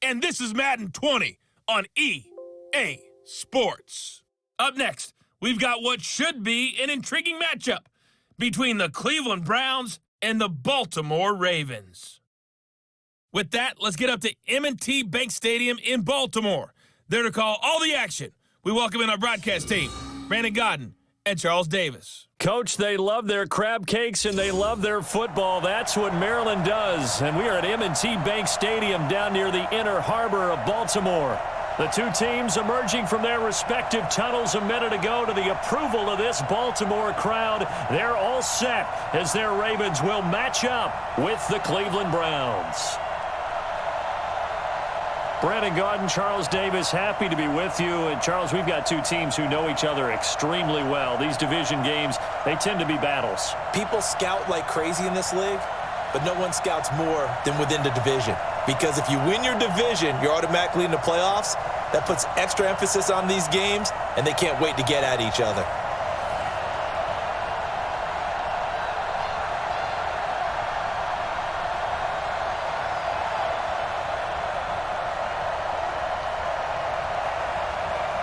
and this is Madden 20 on EA Sports. Up next, we've got what should be an intriguing matchup between the Cleveland Browns and the Baltimore Ravens. With that, let's get up to M&T Bank Stadium in Baltimore. There to call all the action, we welcome in our broadcast team, Brandon Godden and Charles Davis. Coach, they love their crab cakes and they love their football. That's what Maryland does. And we are at M&T Bank Stadium down near the inner harbor of Baltimore. The two teams emerging from their respective tunnels a minute ago to the approval of this Baltimore crowd. They're all set as their Ravens will match up with the Cleveland Browns. Brandon Godden, Charles Davis, happy to be with you. And Charles, we've got two teams who know each other extremely well. These division games, they tend to be battles. People scout like crazy in this league, but no one scouts more than within the division. Because if you win your division, you're automatically in the playoffs. That puts extra emphasis on these games, and they can't wait to get at each other.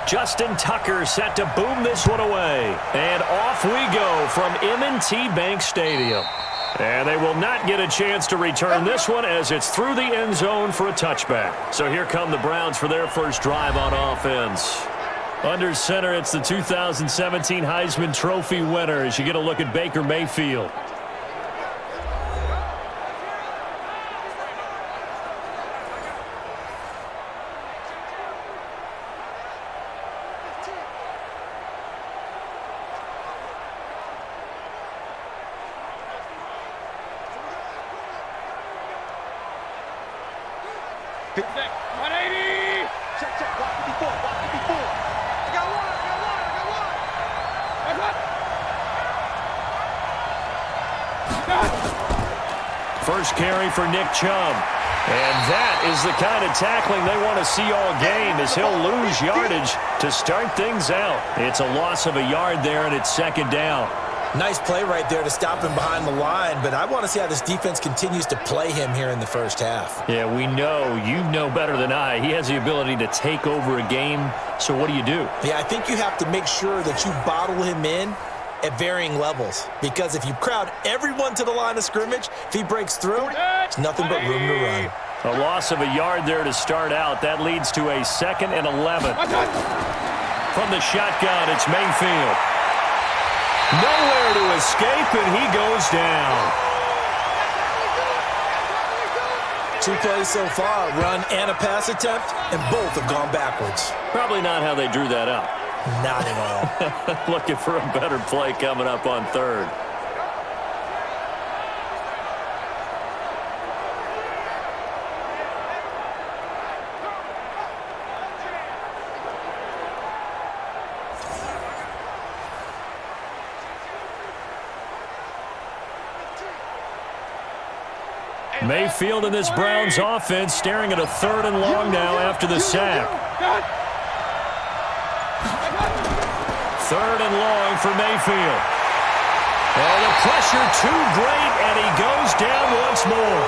Justin Tucker set to boom this one away. And off we go from M&T Bank Stadium. And they will not get a chance to return this one as it's through the end zone for a touchback. So here come the Browns for their first drive on offense. Under center, it's the 2017 Heisman Trophy winner as you get a look at Baker Mayfield. Check, 180! Check, block 54, block 54. I got one. First carry for Nick Chubb. And that is the kind of tackling they want to see all game as he'll lose yardage to start things out. It's a loss of a yard there, and it's second down. Nice play right there to stop him behind the line, but I want to see how this defense continues to play him here in the first half. Yeah, we know. You know better than I. He has the ability to take over a game, so what do you do? Yeah, I think you have to make sure that you bottle him in at varying levels, because if you crowd everyone to the line of scrimmage, if he breaks through, it's nothing but room to run. A loss of a yard there to start out. That leads to a 2nd and 11. From the shotgun, it's Mayfield. Nowhere to escape, and he goes down. 2 plays so far, run and a pass attempt, and both have gone backwards. Probably not how they drew that up. Not at all. Looking for a better play coming up on third. Mayfield in this Browns offense staring at a 3rd and long now after the sack. 3rd and long for Mayfield. Oh, the pressure too great, and he goes down once more.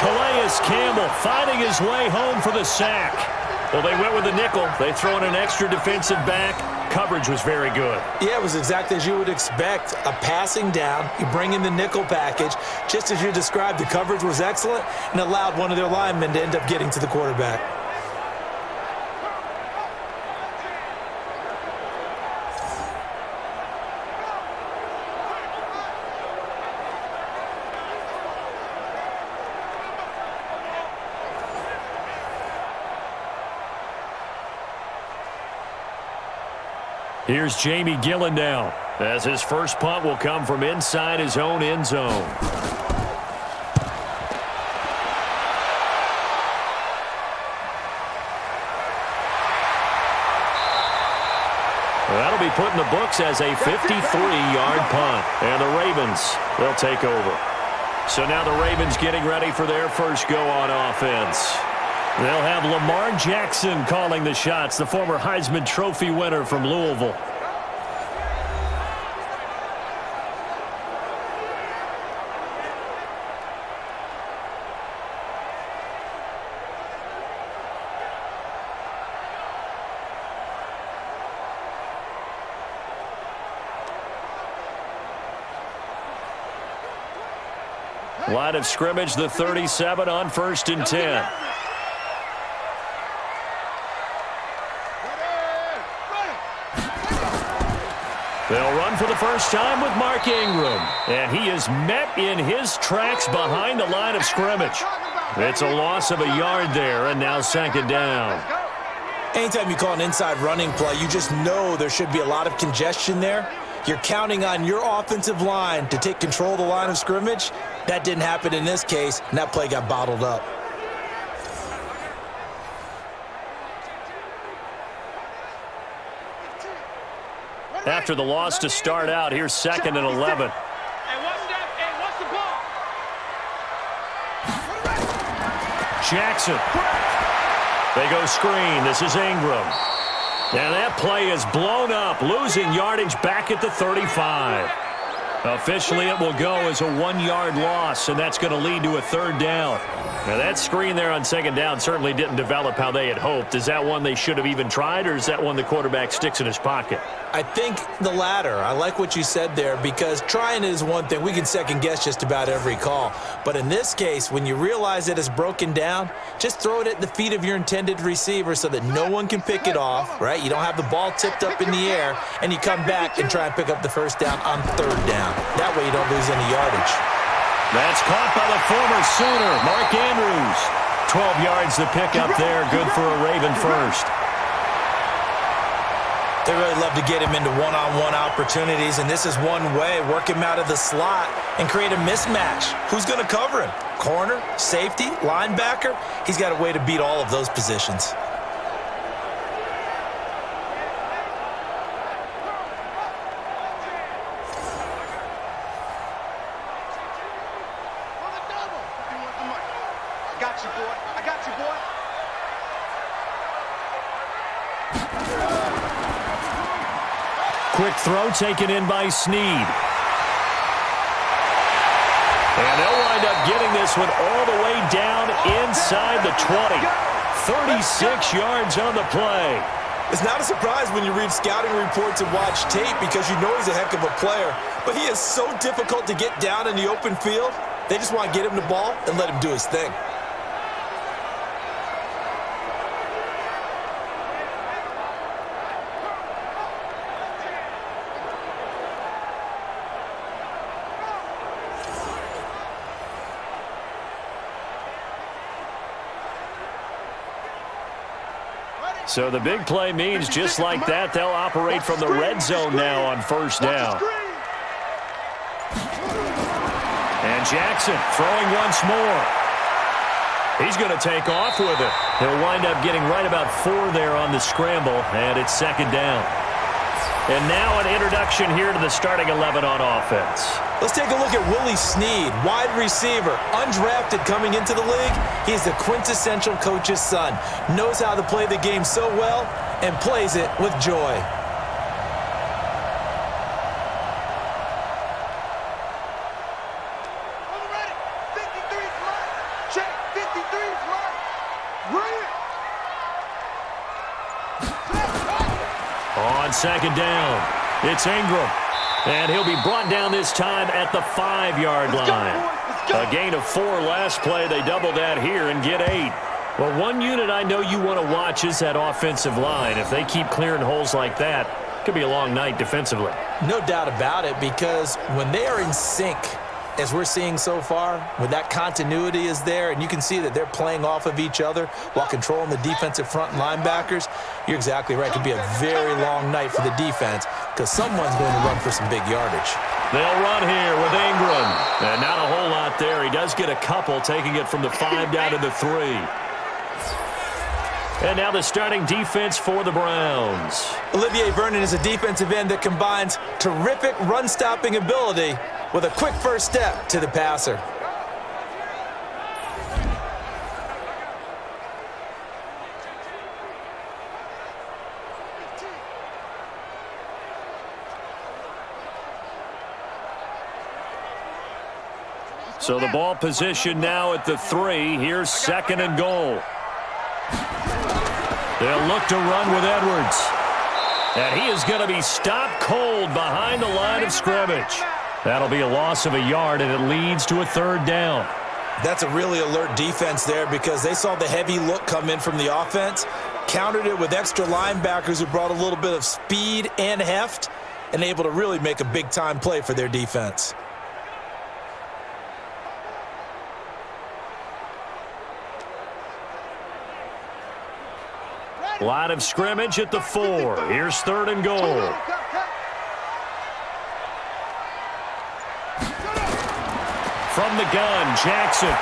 Calais Campbell finding his way home for the sack. Well, they went with the nickel. They throw in an extra defensive back. Coverage was very good. Yeah, it was exactly as you would expect. A passing down, you bring in the nickel package. Just as you described, the coverage was excellent and allowed one of their linemen to end up getting to the quarterback. Here's Jamie Gillen now, as his first punt will come from inside his own end zone. That'll be put in the books as a 53-yard punt. And the Ravens, they'll take over. So now the Ravens getting ready for their first go on offense. They'll have Lamar Jackson calling the shots, the former Heisman Trophy winner from Louisville. Line of scrimmage, the 37 on 1st and 10. They'll run for the first time with Mark Ingram. And he is met in his tracks behind the line of scrimmage. It's a loss of a yard there, and now 2nd down. Anytime you call an inside running play, you just know there should be a lot of congestion there. You're counting on your offensive line to take control of the line of scrimmage. That didn't happen in this case, and that play got bottled up. After the loss to start out, here's 2nd and 11. Jackson. They go screen. This is Ingram. And that play is blown up, losing yardage back at the 35. Officially, it will go as a 1-yard loss, and that's going to lead to a 3rd down. Now, that screen there on 2nd down certainly didn't develop how they had hoped. Is that one they should have even tried, or is that one the quarterback sticks in his pocket? I think the latter. I like what you said there, because trying it is one thing. We can second-guess just about every call. But in this case, when you realize it is broken down, just throw it at the feet of your intended receiver so that no one can pick it off, right? You don't have the ball tipped up in the air, and you come back and try and pick up the 1st down on 3rd down. That way you don't lose any yardage. That's caught by the former Sooner, Mark Andrews. 12 yards to pick up there, good for a Raven first. They really love to get him into one-on-one opportunities, and this is one way, work him out of the slot and create a mismatch. Who's going to cover him? Corner, safety, linebacker? He's got a way to beat all of those positions. Quick throw taken in by Snead. And they'll wind up getting this one all the way down inside the 20. 36 yards on the play. It's not a surprise when you read scouting reports and watch tape, because you know he's a heck of a player. But he is so difficult to get down in the open field. They just want to get him the ball and let him do his thing. So the big play means just like that, they'll operate from the red zone now on 1st down. And Jackson throwing once more. He's going to take off with it. He'll wind up getting right about 4 there on the scramble, and it's 2nd down. And now an introduction here to the starting 11 on offense. Let's take a look at Willie Snead, wide receiver, undrafted coming into the league. He's the quintessential coach's son, knows how to play the game so well, and plays it with joy. On 2nd down, it's Ingram. And he'll be brought down this time at the 5-yard line. A gain of 4 last play. They double that here and get 8. Well, one unit I know you want to watch is that offensive line. If they keep clearing holes like that, it could be a long night defensively. No doubt about it, because when they are in sync, as we're seeing so far, when that continuity is there and you can see that they're playing off of each other while controlling the defensive front linebackers, you're exactly right. It could be a very long night for the defense, because someone's going to run for some big yardage. They'll run here with Ingram. And not a whole lot there. He does get a couple, taking it from the 5 down to the 3. And now the starting defense for the Browns. Olivier Vernon is a defensive end that combines terrific run-stopping ability with a quick first step to the passer. So the ball position now at the 3. Here's 2nd and goal. They'll look to run with Edwards. And he is going to be stopped cold behind the line of scrimmage. That'll be a loss of a yard, and it leads to a 3rd down. That's a really alert defense there because they saw the heavy look come in from the offense, countered it with extra linebackers who brought a little bit of speed and heft, and able to really make a big-time play for their defense. Line of scrimmage at the 4. Here's 3rd and goal. From the gun, Jackson.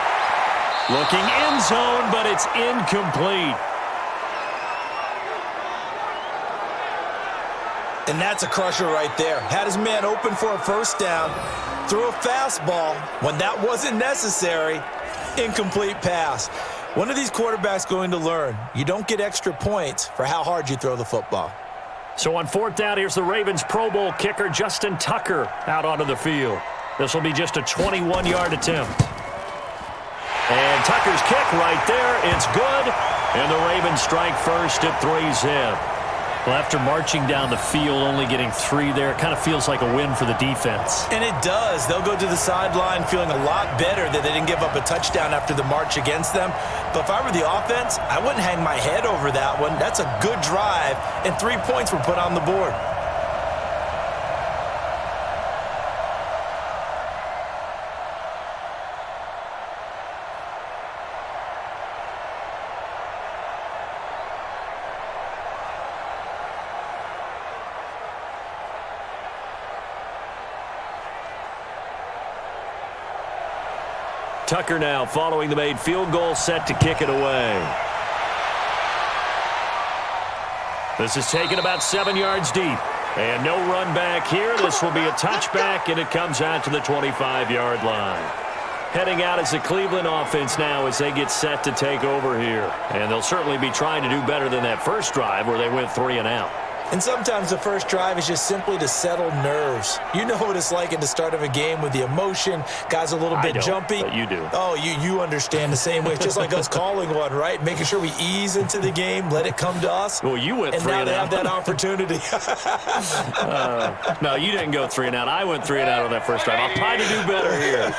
Looking end zone, but it's incomplete. And that's a crusher right there. Had his man open for a 1st down, threw a fastball. When that wasn't necessary, incomplete pass. One of these quarterbacks going to learn, you don't get extra points for how hard you throw the football. So on 4th down, here's the Ravens Pro Bowl kicker Justin Tucker out onto the field. This will be just a 21-yard attempt. And Tucker's kick right there, it's good. And the Ravens strike first at 3-zip. Well, after marching down the field, only getting 3 there, it kind of feels like a win for the defense. And it does. They'll go to the sideline feeling a lot better that they didn't give up a touchdown after the march against them. But if I were the offense, I wouldn't hang my head over that one. That's a good drive, and 3 points were put on the board. Tucker now following the made field goal, set to kick it away. This is taken about 7 yards deep. And no run back here. This will be a touchback, and it comes out to the 25-yard line. Heading out as the Cleveland offense now as they get set to take over here. And they'll certainly be trying to do better than that first drive where they went 3 and out. And sometimes the first drive is just simply to settle nerves. You know what it's like at the start of a game with the emotion. Guys a little bit jumpy. But you do. Oh, you understand the same way. It's just like us calling one, right? Making sure we ease into the game, let it come to us. Well, you went 3 and out. And now they have that opportunity. No, you didn't go 3 and out. I went 3 and out on that first drive. I'll try to do better here.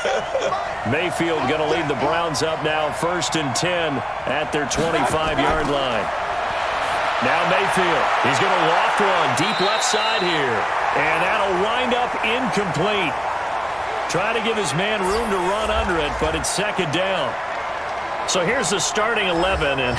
Mayfield going to lead the Browns up now, 1st and 10 at their 25-yard line. Now Mayfield, he's going to loft one deep left side here. And that'll wind up incomplete. Try to give his man room to run under it, but it's 2nd down. So here's the starting 11, and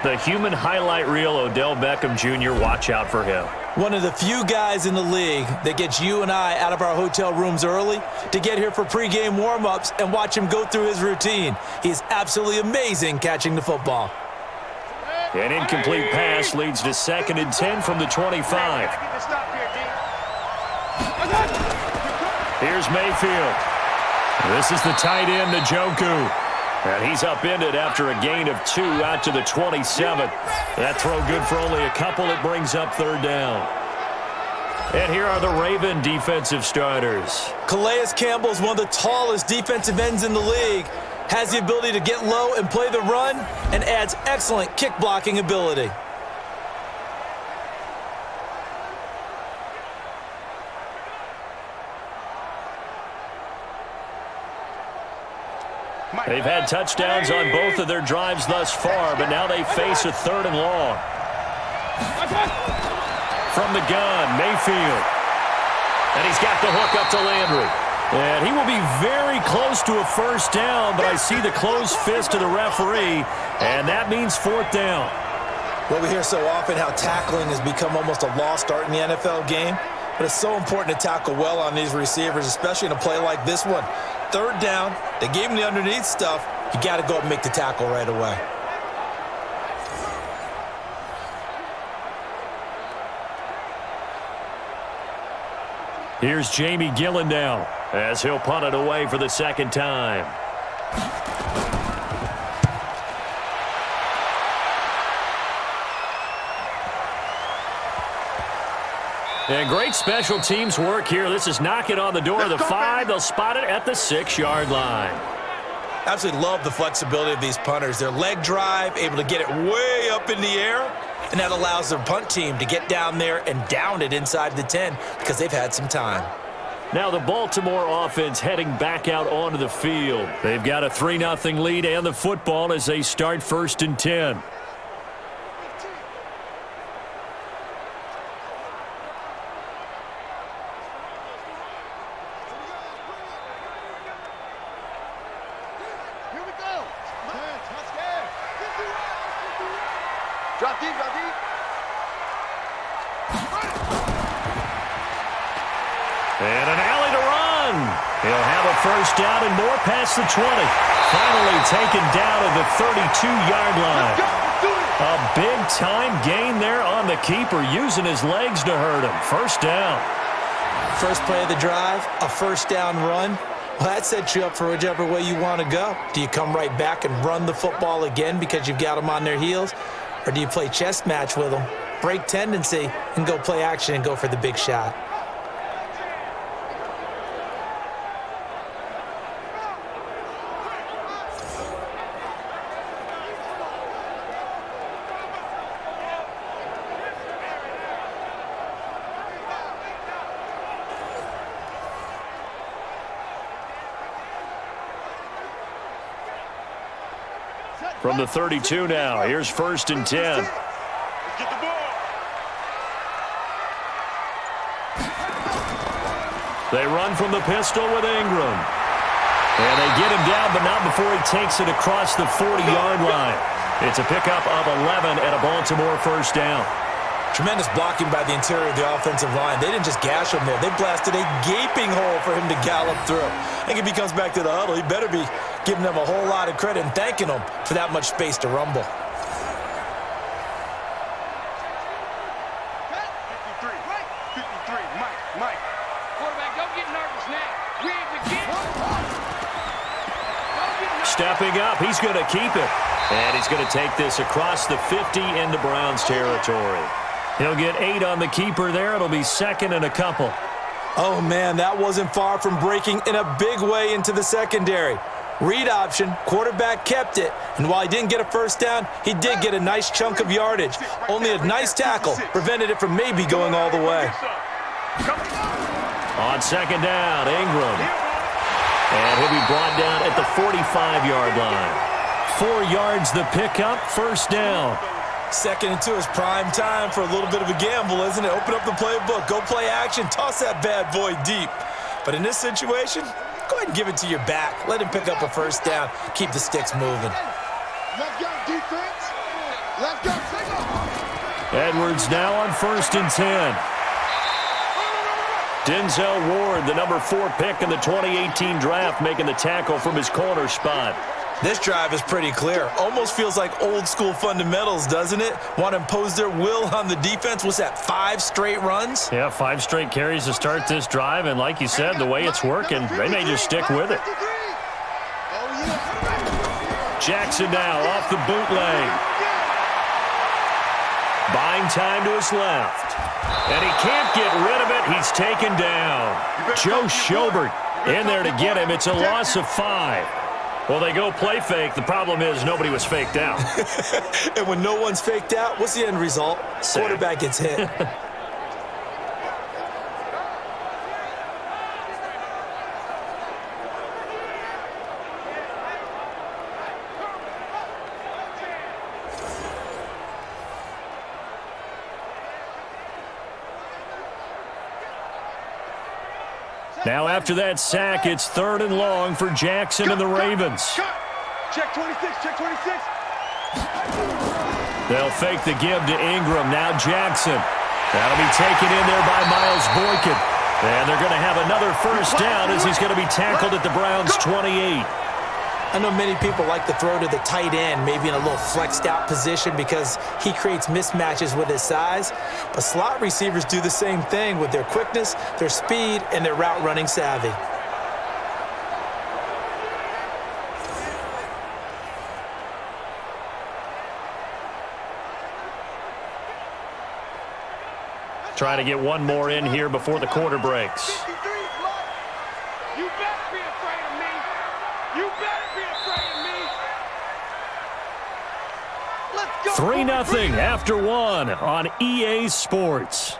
the human highlight reel, Odell Beckham Jr., watch out for him. One of the few guys in the league that gets you and I out of our hotel rooms early to get here for pregame warm-ups and watch him go through his routine. He's absolutely amazing catching the football. An incomplete pass leads to 2nd and 10 from the 25. Here's Mayfield. This is the tight end, Njoku. And he's upended after a gain of 2 out to the 27. That throw good for only a couple. It brings up 3rd down. And here are the Raven defensive starters. Calais Campbell's one of the tallest defensive ends in the league. Has the ability to get low and play the run, and adds excellent kick blocking ability. They've had touchdowns on both of their drives thus far, but now they face a 3rd and long. From the gun, Mayfield. And he's got the hook up to Landry. And he will be very close to a 1st down, but I see the closed fist of the referee, and that means 4th down. Well, we hear so often how tackling has become almost a lost art in the NFL game, but it's so important to tackle well on these receivers, especially in a play like this one. 3rd down, they gave him the underneath stuff. You got to go up and make the tackle right away. Here's Jamie Gillen now as he'll punt it away for the 2nd time. And great special teams work here. This is knocking on the door of the 5. They'll spot it at the 6-yard line. Absolutely love the flexibility of these punters. Their leg drive, able to get it way up in the air, and that allows their punt team to get down there and down it inside the 10 because they've had some time. Now the Baltimore offense heading back out onto the field. They've got a 3-0 lead and the football as they start 1st and 10. Drop deep, drop deep. And an alley to run. He'll have a 1st down and more past the 20. Finally taken down at the 32-yard line. A big-time gain there on the keeper, using his legs to hurt him. 1st down. First play of the drive, a 1st down run. Well, that sets you up for whichever way you want to go. Do you come right back and run the football again because you've got them on their heels? Or do you play chess match with them, break tendency, and go play action and go for the big shot? From the 32 now, here's 1st and 10. Let's get the ball. They run from the pistol with Ingram. And they get him down, but not before he takes it across the 40-yard line. It's a pickup of 11 and a Baltimore 1st down. Tremendous blocking by the interior of the offensive line. They didn't just gash him there. They blasted a gaping hole for him to gallop through. I think if he comes back to the huddle, he better be giving them a whole lot of credit and thanking them for that much space to rumble. 53, Mike. Quarterback, don't get nervous now. We ain't beginning. Stepping up, he's going to keep it. And he's going to take this across the 50 into Browns territory. He'll get 8 on the keeper there. It'll be 2nd and a couple. Oh, man, that wasn't far from breaking in a big way into the secondary. Read option, quarterback kept it, and while he didn't get a 1st down, he did get a nice chunk of yardage. Only a nice tackle prevented it from maybe going all the way. On 2nd down, Ingram. And he'll be brought down at the 45-yard line. 4 yards the pickup, 1st down. 2nd and 2 is prime time for a little bit of a gamble, isn't it? Open up the playbook, go play action, toss that bad boy deep. But in this situation, go ahead and give it to your back. Let him pick up a 1st down. Keep the sticks moving. Let's go, defense. Let's go, Edwards now on 1st and 10. Denzel Ward, the number 4 pick in the 2018 draft, making the tackle from his corner spot. This drive is pretty clear. Almost feels like old school fundamentals, doesn't it? Want to impose their will on the defense. What's that, 5 straight runs? Yeah, 5 straight carries to start this drive, and like you said, the way it's working, they may just stick with it. Jackson now off the bootleg. Buying time to his left. And he can't get rid of it. He's taken down. Joe Schobert in there to get him. It's a loss of 5. Well, they go play fake. The problem is nobody was faked out. And when no one's faked out, what's the end result? Quarterback gets hit. Now after that sack, it's 3rd and long for Jackson and the Ravens. Check 26, check 26. They'll fake the give to Ingram. Now Jackson. That'll be taken in there by Miles Boykin. And they're going to have another 1st down as he's going to be tackled at the Browns' 28. I know many people like to throw to the tight end, maybe in a little flexed out position because he creates mismatches with his size. But slot receivers do the same thing with their quickness, their speed, and their route running savvy. Trying to get one more in here before the quarter breaks. You better be afraid of me. You better be afraid of me. Let's go. 3-0 after 1 on EA Sports.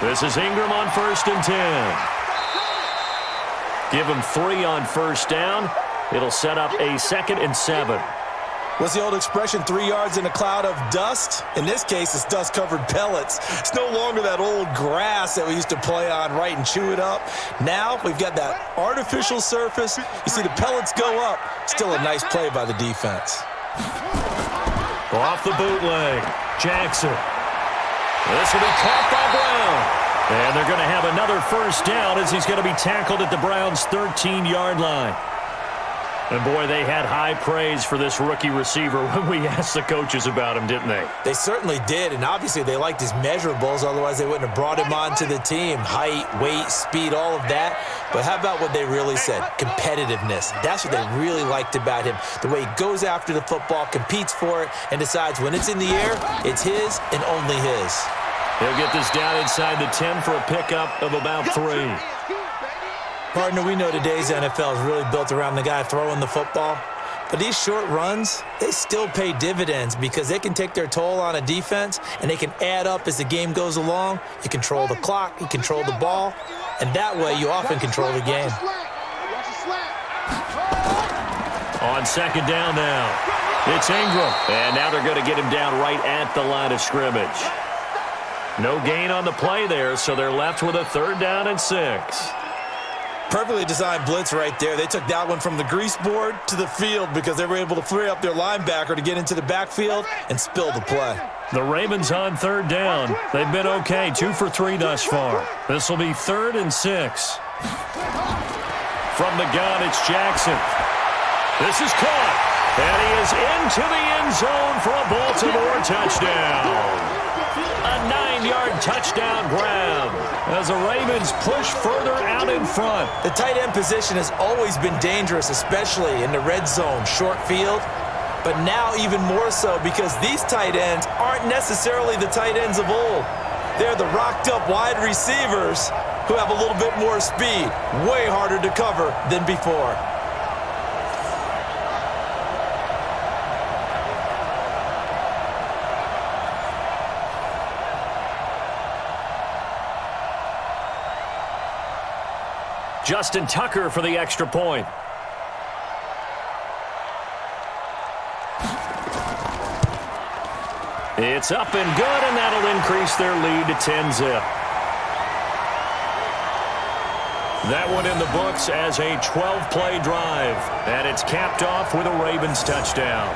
This is Ingram on 1st and 10. Give him 3 on 1st down. It'll set up a 2nd and 7. What's the old expression, 3 yards in a cloud of dust? In this case, it's dust-covered pellets. It's no longer that old grass that we used to play on, right, and chew it up. Now we've got that artificial surface. You see the pellets go up. Still a nice play by the defense. Off the bootleg, Jackson. This will be caught by Brown. And they're going to have another 1st down as he's going to be tackled at the Browns' 13-yard line. And, boy, they had high praise for this rookie receiver when we asked the coaches about him, didn't they? They certainly did, and obviously they liked his measurables. Otherwise, they wouldn't have brought him onto the team. Height, weight, speed, all of that. But how about what they really said? Competitiveness. That's what they really liked about him. The way he goes after the football, competes for it, and decides when it's in the air, it's his and only his. He'll get this down inside the 10 for a pickup of about 3. Partner, we know today's NFL is really built around the guy throwing the football. But these short runs, they still pay dividends because they can take their toll on a defense and they can add up as the game goes along. You control the clock, you control the ball, and that way you often control the game. On 2nd down now, it's Ingram. And now they're going to get him down right at the line of scrimmage. No gain on the play there, so they're left with a 3rd down and 6. Perfectly designed blitz right there. They took that one from the grease board to the field because they were able to free up their linebacker to get into the backfield and spill the play. The Ravens on 3rd down. They've been okay, 2 for 3 thus far. This will be 3rd and 6. From the gun, it's Jackson. This is caught, and he is into the end zone for a Baltimore touchdown. A 9-yard touchdown grab as the Ravens push further out in front. The tight end position has always been dangerous, especially in the red zone, short field. But now even more so because these tight ends aren't necessarily the tight ends of old. They're the rocked-up wide receivers who have a little bit more speed, way harder to cover than before. Justin Tucker for the extra point. It's up and good, and that'll increase their lead to 10-zip. That one in the books as a 12-play drive, and it's capped off with a Ravens touchdown.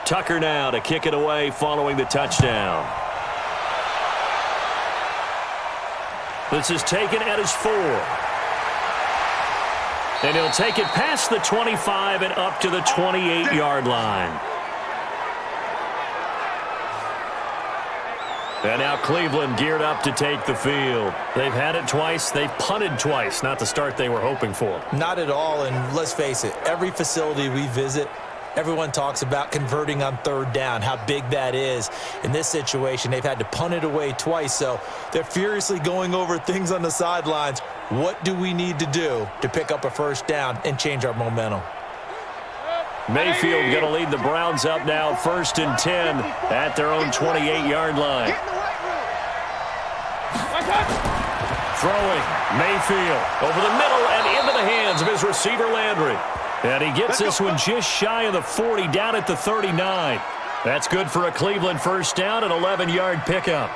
Tucker now to kick it away following the touchdown. This is taken at his 4. And he'll take it past the 25 and up to the 28-yard line. And now Cleveland geared up to take the field. They've had it twice. They've punted twice. Not the start they were hoping for. Not at all, and let's face it, every facility we visit, everyone talks about converting on 3rd down, how big that is. In this situation, they've had to punt it away twice, so they're furiously going over things on the sidelines. What do we need to do to pick up a 1st down and change our momentum? Mayfield going to lead the Browns up now, 1st and 10 at their own 28-yard line. Throwing, Mayfield over the middle and into the hands of his receiver Landry. And he gets this one just shy of the 40, down at the 39. That's good for a Cleveland 1st down, an 11-yard pickup.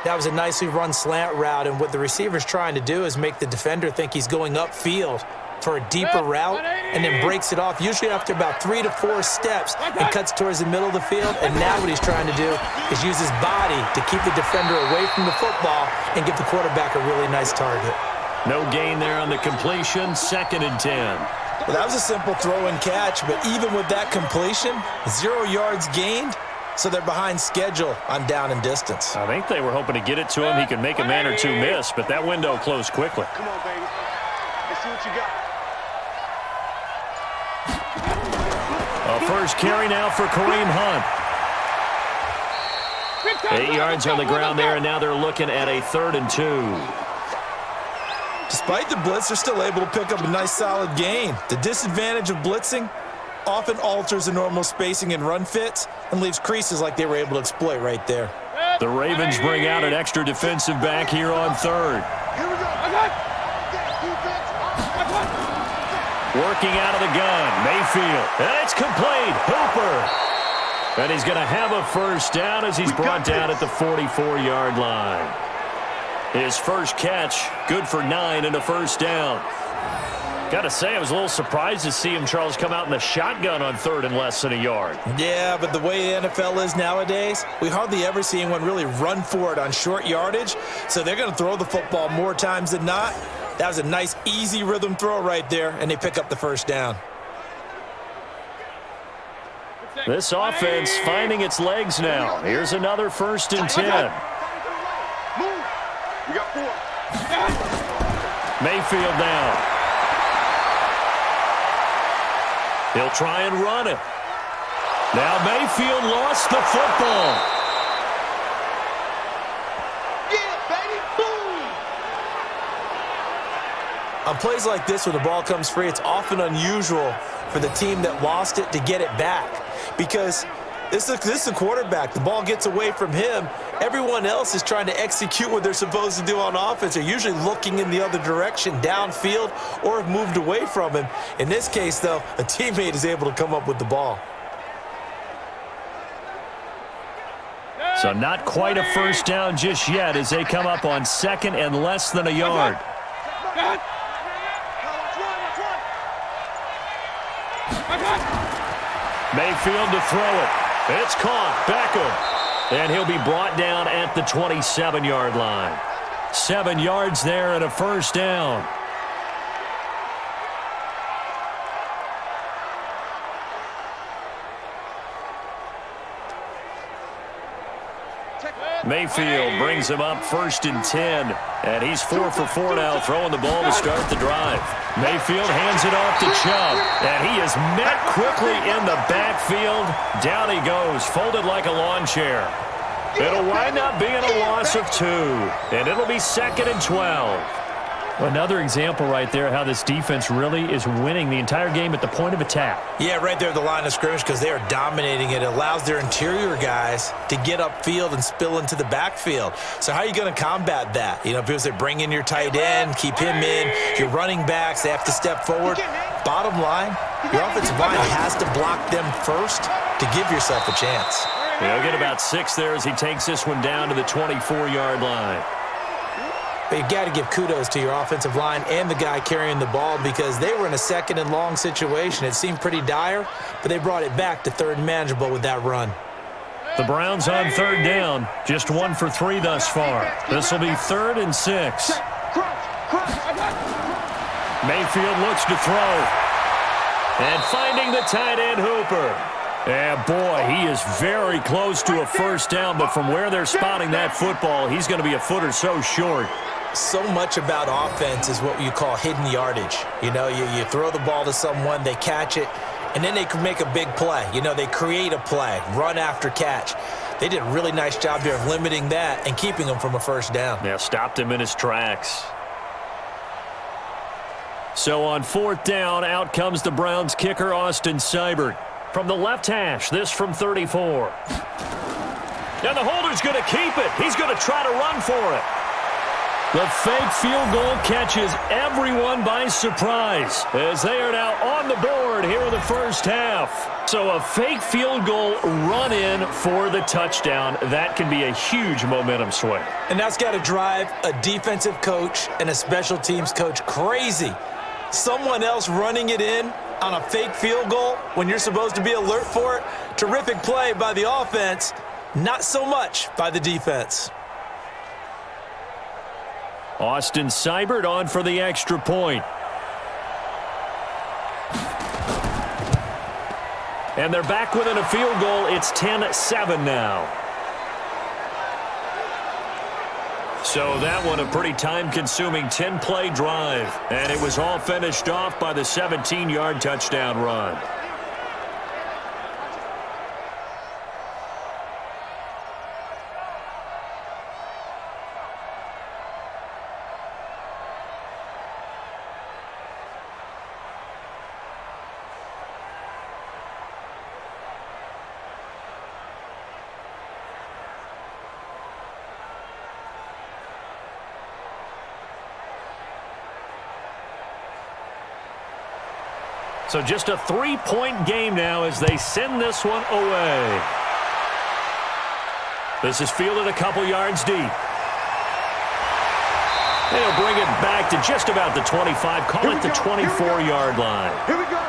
That was a nicely run slant route, and what the receiver's trying to do is make the defender think he's going upfield for a deeper route and then breaks it off, usually after about 3 to 4 steps, and cuts towards the middle of the field. And now what he's trying to do is use his body to keep the defender away from the football and give the quarterback a really nice target. No gain there on the completion, 2nd and 10. Well, that was a simple throw and catch, but even with that completion, 0 yards gained, so they're behind schedule on down and distance. I think they were hoping to get it to him. He could make a man or two miss, but that window closed quickly. Come on, baby. Let's see what you got. A first carry now for Kareem Hunt. 8 yards on the ground there, and now they're looking at a 3rd and 2. Despite the blitz, they're still able to pick up a nice solid gain. The disadvantage of blitzing often alters the normal spacing and run fits and leaves creases like they were able to exploit right there. The Ravens bring out an extra defensive back here on 3rd. Here we go. Working out of the gun, Mayfield, and it's complete. Hooper. And he's going to have a first down as he's brought down at the 44-yard line. His first catch, good for 9 and a first down. Got to say, I was a little surprised to see him, Charles, come out in the shotgun on 3rd and less than a yard. Yeah, but the way the NFL is nowadays, we hardly ever see anyone really run for it on short yardage, so they're going to throw the football more times than not. That was a nice, easy rhythm throw right there, and they pick up the first down. This offense finding its legs now. Here's another 1st and 10. Move. We got 4. Mayfield down. He'll try and run it. Now Mayfield lost the football. Yeah, baby. Boom. On plays like this, when the ball comes free, it's often unusual for the team that lost it to get it back. Because this is a quarterback. The ball gets away from him. Everyone else is trying to execute what they're supposed to do on offense. They're usually looking in the other direction, downfield, or have moved away from him. In this case, though, a teammate is able to come up with the ball. So not quite a first down just yet as they come up on 2nd and less than a yard. Mayfield to throw it. It's caught. Beckham. And he'll be brought down at the 27-yard line. 7 yards there and a first down. Mayfield brings him up 1st and 10. And he's 4 for 4 now, throwing the ball to start the drive. Mayfield hands it off to Chubb. And he is met quickly in the backfield. Down he goes, folded like a lawn chair. It'll wind up being a loss of 2. And it'll be 2nd and 12. Another example right there how this defense really is winning the entire game at the point of attack. Yeah, right there at the line of scrimmage because they are dominating it. It allows their interior guys to get upfield and spill into the backfield. So how are you going to combat that? You know, because they bring in your tight end, keep him in, your running backs, they have to step forward. Bottom line, your offensive line has to block them first to give yourself a chance. He'll get about 6 there as he takes this one down to the 24-yard line. But you got to give kudos to your offensive line and the guy carrying the ball because they were in a 2nd and long situation. It seemed pretty dire, but they brought it back to 3rd and manageable with that run. The Browns on 3rd down, just 1 for 3 thus far. This will be 3rd and 6. Mayfield looks to throw. And finding the tight end Hooper. And boy, he is very close to a first down, but from where they're spotting that football, he's going to be a foot or so short. So much about offense is what you call hidden yardage. You know, you throw the ball to someone, they catch it, and then they can make a big play. You know, they create a play, run after catch. They did a really nice job there of limiting that and keeping him from a first down. Yeah, stopped him in his tracks. So on 4th down, out comes the Browns kicker, Austin Seibert. From the left hash, this from 34. And the holder's going to keep it. He's going to try to run for it. The fake field goal catches everyone by surprise as they are now on the board here in the first half. So a fake field goal run in for the touchdown. That can be a huge momentum swing. And that's got to drive a defensive coach and a special teams coach crazy. Someone else running it in on a fake field goal when you're supposed to be alert for it. Terrific play by the offense, not so much by the defense. Austin Seibert on for the extra point. And they're back within a field goal. It's 10-7 now. So that one a pretty time-consuming 10-play drive. And it was all finished off by the 17-yard touchdown run. So just a 3-point game now as they send this one away. This is fielded a couple yards deep. They'll bring it back to just about the 25, call it the 24-yard line. Here we go.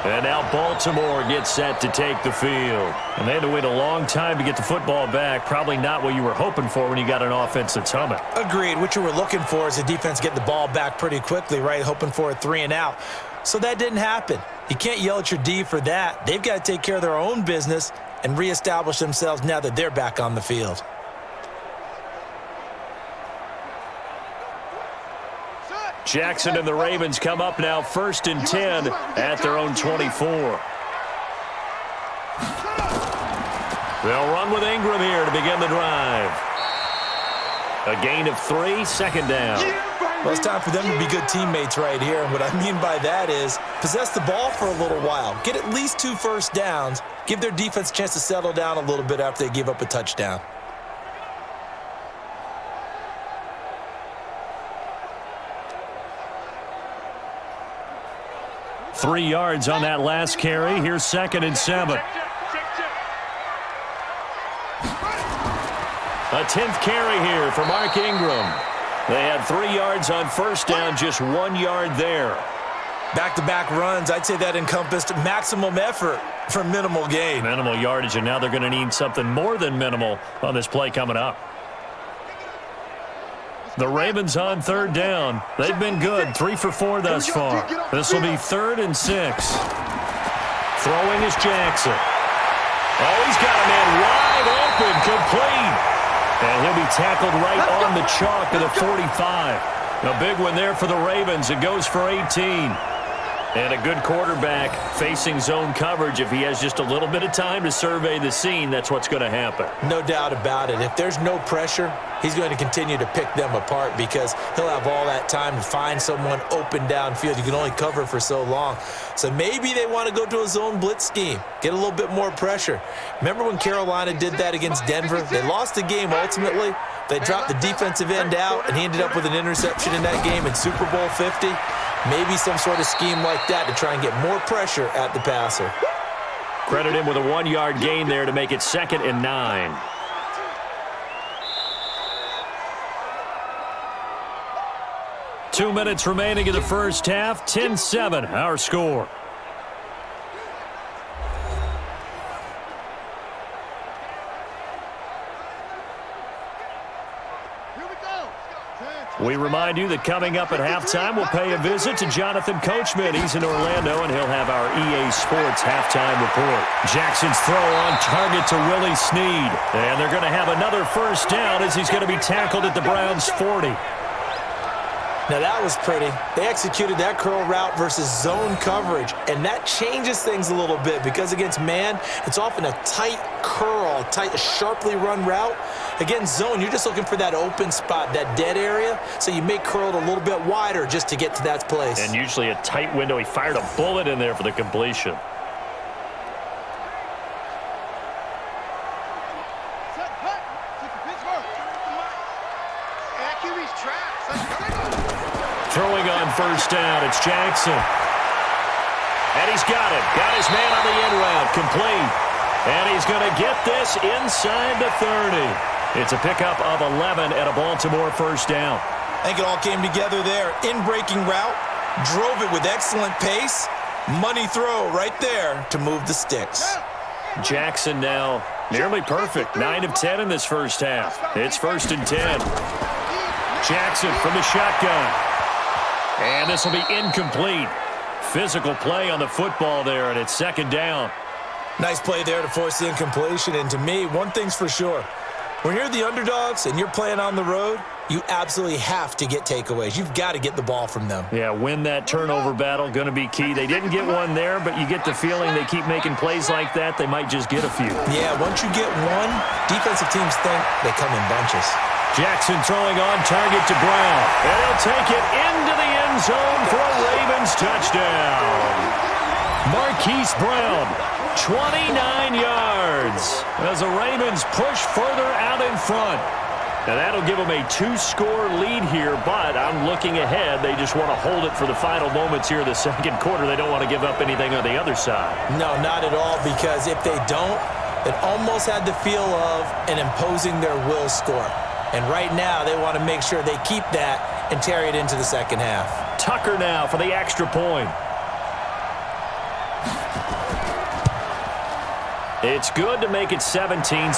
And now Baltimore gets set to take the field. And they had to wait a long time to get the football back. Probably not what you were hoping for when you got an offense that's humming. Agreed. What you were looking for is the defense getting the ball back pretty quickly, right? Hoping for a 3-and-out. So that didn't happen. You can't yell at your D for that. They've got to take care of their own business and reestablish themselves now that they're back on the field. Jackson and the Ravens come up now 1st and 10 at their own 24. They'll run with Ingram here to begin the drive. A gain of 3, 2nd down. Well, it's time for them to be good teammates right here. And what I mean by that is possess the ball for a little while. Get at least 2 first downs. Give their defense a chance to settle down a little bit after they give up a touchdown. Three yards on that last carry. Here's 2nd and 7. A 10th carry here for Mark Ingram. They had 3 yards on 1st down, just 1 yard there. Back-to-back runs, I'd say that encompassed maximum effort for minimal gain. Minimal yardage, and now they're going to need something more than minimal on this play coming up. The Ravens on 3rd down. They've been good, 3 for 4 thus far. This will be 3rd and 6. Throwing is Jackson. Oh, he's got a man wide open, complete. And he'll be tackled right on the chalk to the 45. A big one there for the Ravens. It goes for 18. And a good quarterback facing zone coverage. If he has just a little bit of time to survey the scene, that's what's going to happen. No doubt about it. If there's no pressure, he's going to continue to pick them apart because he'll have all that time to find someone open downfield. You can only cover for so long. So maybe they want to go to a zone blitz scheme, get a little bit more pressure. Remember when Carolina did that against Denver? They lost the game ultimately. They dropped the defensive end out, and he ended up with an interception in that game in Super Bowl 50. Maybe some sort of scheme like that to try and get more pressure at the passer. Credit him with a 1 yard gain there to make it 2nd and 9. Two minutes remaining in the first half. 10-7, our score. We remind you that coming up at halftime, we'll pay a visit to Jonathan Coachman. He's in Orlando, and he'll have our EA Sports halftime report. Jackson's throw on target to Willie Snead. And they're going to have another 1st down as he's going to be tackled at the Browns' 40. Now that was pretty. They executed that curl route versus zone coverage, and that changes things a little bit because against man, it's often a tight curl, tight, sharply run route. Against zone, you're just looking for that open spot, that dead area, so you may curl it a little bit wider just to get to that place. And usually a tight window. He fired a bullet in there for the completion. Throwing on 1st down, it's Jackson. And he's got it. Got his man on the end route, complete. And he's going to get this inside the 30. It's a pickup of 11 at a Baltimore 1st down. I think it all came together there. In-breaking route, drove it with excellent pace. Money throw right there to move the sticks. Jackson now nearly perfect. 9 of 10 in this first half. It's 1st and 10. Jackson from the shotgun. And this will be incomplete. Physical play on the football there, and it's second down. Nice play there to force the incompletion. And to me, one thing's for sure. When you're the underdogs and you're playing on the road, you absolutely have to get takeaways. You've got to get the ball from them. Yeah, win that turnover battle, going to be key. They didn't get one there, but you get the feeling they keep making plays like that, they might just get a few. Yeah, once you get one, defensive teams think they come in bunches. Jackson throwing on target to Brown. And he'll take it into the end zone for a Ravens touchdown. Marquise Brown, 29 yards as the Ravens push further out in front. Now that'll give them a 2-score lead here, but I'm looking ahead. They just want to hold it for the final moments here in the second quarter. They don't want to give up anything on the other side. No, not at all, because if they don't, it almost had the feel of an imposing their will score. And right now, they want to make sure they keep that and carry it into the second half. Tucker now for the extra point. It's good to make it 17-7.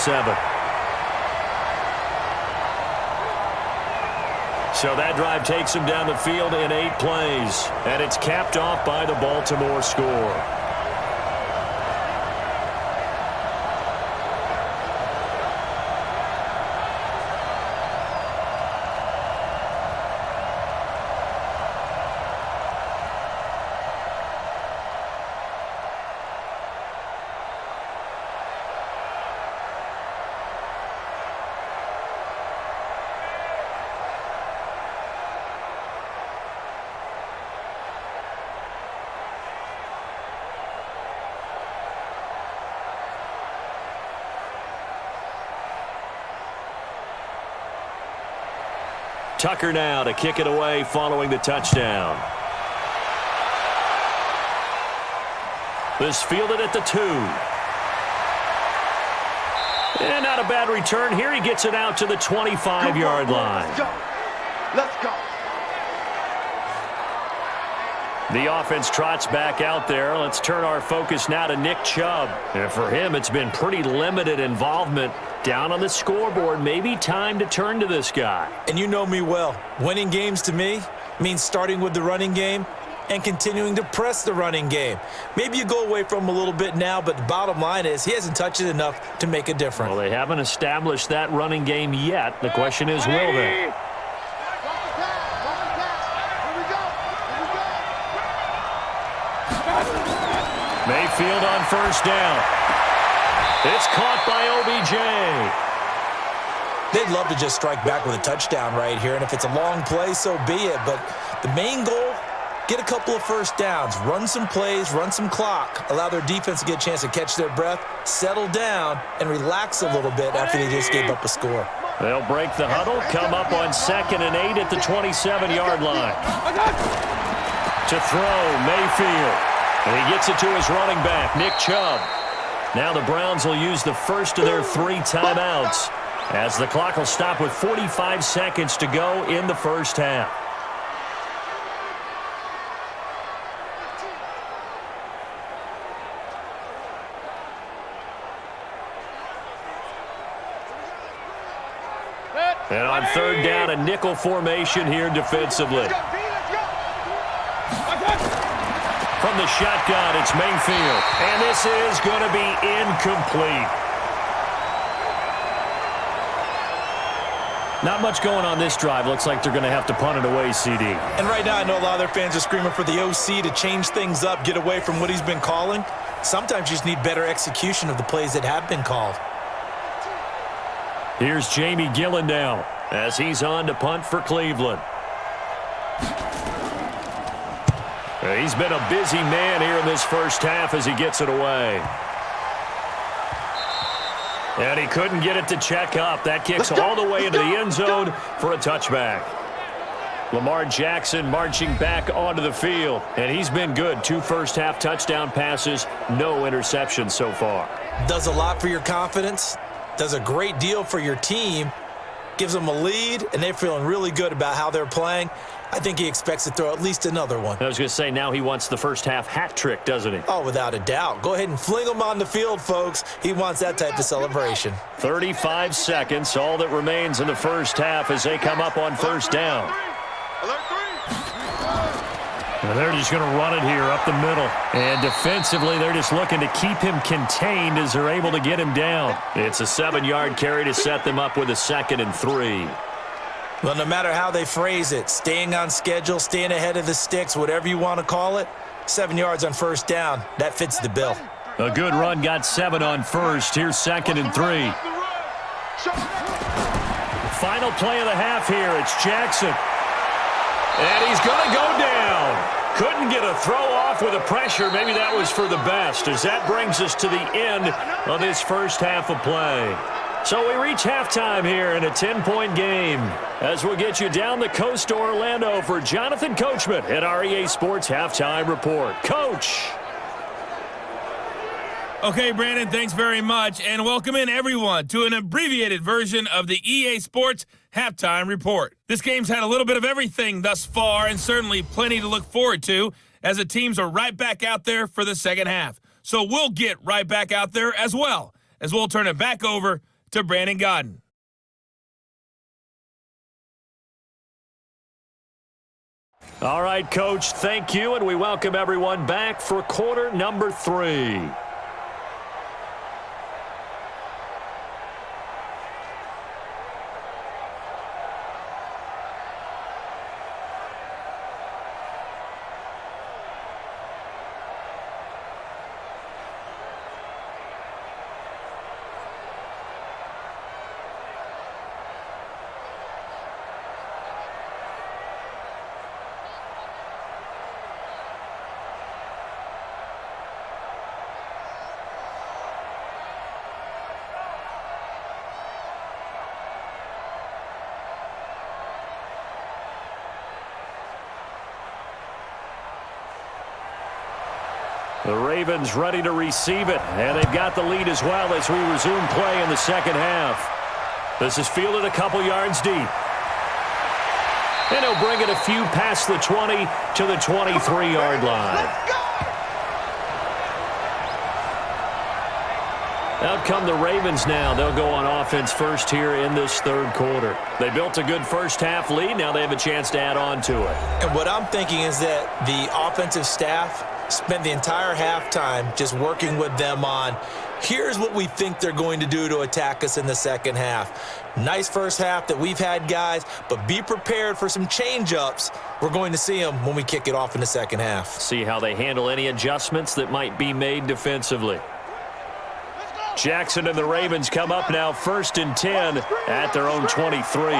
So that drive takes them down the field in 8 plays. And it's capped off by the Baltimore score. Tucker now to kick it away following the touchdown. This fielded at the 2. And not a bad return here. He gets it out to the 25-yard line. Let's go. Let's go. The offense trots back out there. Let's turn our focus now to Nick Chubb. And for him, it's been pretty limited involvement down on the scoreboard. Maybe time to turn to this guy. And you know me well. Winning games to me means starting with the running game and continuing to press the running game. Maybe you go away from him a little bit now, but the bottom line is he hasn't touched it enough to make a difference. Well, they haven't established that running game yet. The question is, will they? Mayfield on first down. It's caught by OBJ. They'd love to just strike back with a touchdown right here, and if it's a long play, so be it. But the main goal, get a couple of first downs, run some plays, run some clock, allow their defense to get a chance to catch their breath, settle down, and relax a little bit after they just gave up a score. They'll break the huddle, come up on 2nd and 8 at the 27-yard line. To throw, Mayfield. And he gets it to his running back, Nick Chubb. Now the Browns will use the first of their 3 timeouts as the clock will stop with 45 seconds to go in the first half. And on 3rd down, a nickel formation here defensively. From the shotgun, it's Mayfield. And this is going to be incomplete. Not much going on this drive. Looks like they're going to have to punt it away, CD. And right now, I know a lot of their fans are screaming for the OC to change things up, get away from what he's been calling. Sometimes you just need better execution of the plays that have been called. Here's Jamie Gillen now as he's on to punt for Cleveland. He's been a busy man here in this first half as he gets it away. And he couldn't get it to check up. That kicks all the way into the end zone for a touchback. Lamar Jackson marching back onto the field. And he's been good. 2 first-half touchdown passes, no interceptions so far. Does a lot for your confidence. Does a great deal for your team. Gives them a lead, and they're feeling really good about how they're playing. I think he expects to throw at least another one. I was going to say, now he wants the first-half hat trick, doesn't he? Oh, without a doubt. Go ahead and fling him on the field, folks. He wants that type of celebration. 35 seconds, all that remains in the first half as they come up on first down. And they're just going to run it here up the middle. And defensively, they're just looking to keep him contained as they're able to get him down. It's a 7-yard carry to set them up with a 2nd and 3. Well, no matter how they phrase it, staying on schedule, staying ahead of the sticks, whatever you want to call it, 7 yards on first down, that fits the bill. A good run got 7 on first. Here's 2nd and 3. Final play of the half here. It's Jackson. And he's going to go down. Couldn't get a throw off with the pressure. Maybe that was for the best, as that brings us to the end of this first half of play. So we reach halftime here in a 10-point game, as we'll get you down the coast to Orlando for Jonathan Coachman at our EA Sports Halftime Report. Coach. Okay, Brandon, thanks very much, and welcome in everyone to an abbreviated version of the EA Sports Halftime Report. This game's had a little bit of everything thus far, and certainly plenty to look forward to, as the teams are right back out there for the second half. So we'll get right back out there as well, as we'll turn it back over to Brandon Godden. All right, Coach, thank you, and we welcome everyone back for quarter number 3. The Ravens ready to receive it, and they've got the lead as well as we resume play in the second half. This is fielded a couple yards deep. And he'll bring it a few past the 20 to the 23-yard line. Out come the Ravens now. They'll go on offense first here in this third quarter. They built a good first half lead. Now they have a chance to add on to it. And what I'm thinking is that the offensive staff spent the entire halftime just working with them on, here's what we think they're going to do to attack us in the second half. Nice first half that we've had, guys, but be prepared for some change-ups. We're going to see them when we kick it off in the second half. See how they handle any adjustments that might be made defensively. Jackson and the Ravens come up now 1st and 10 at their own 23.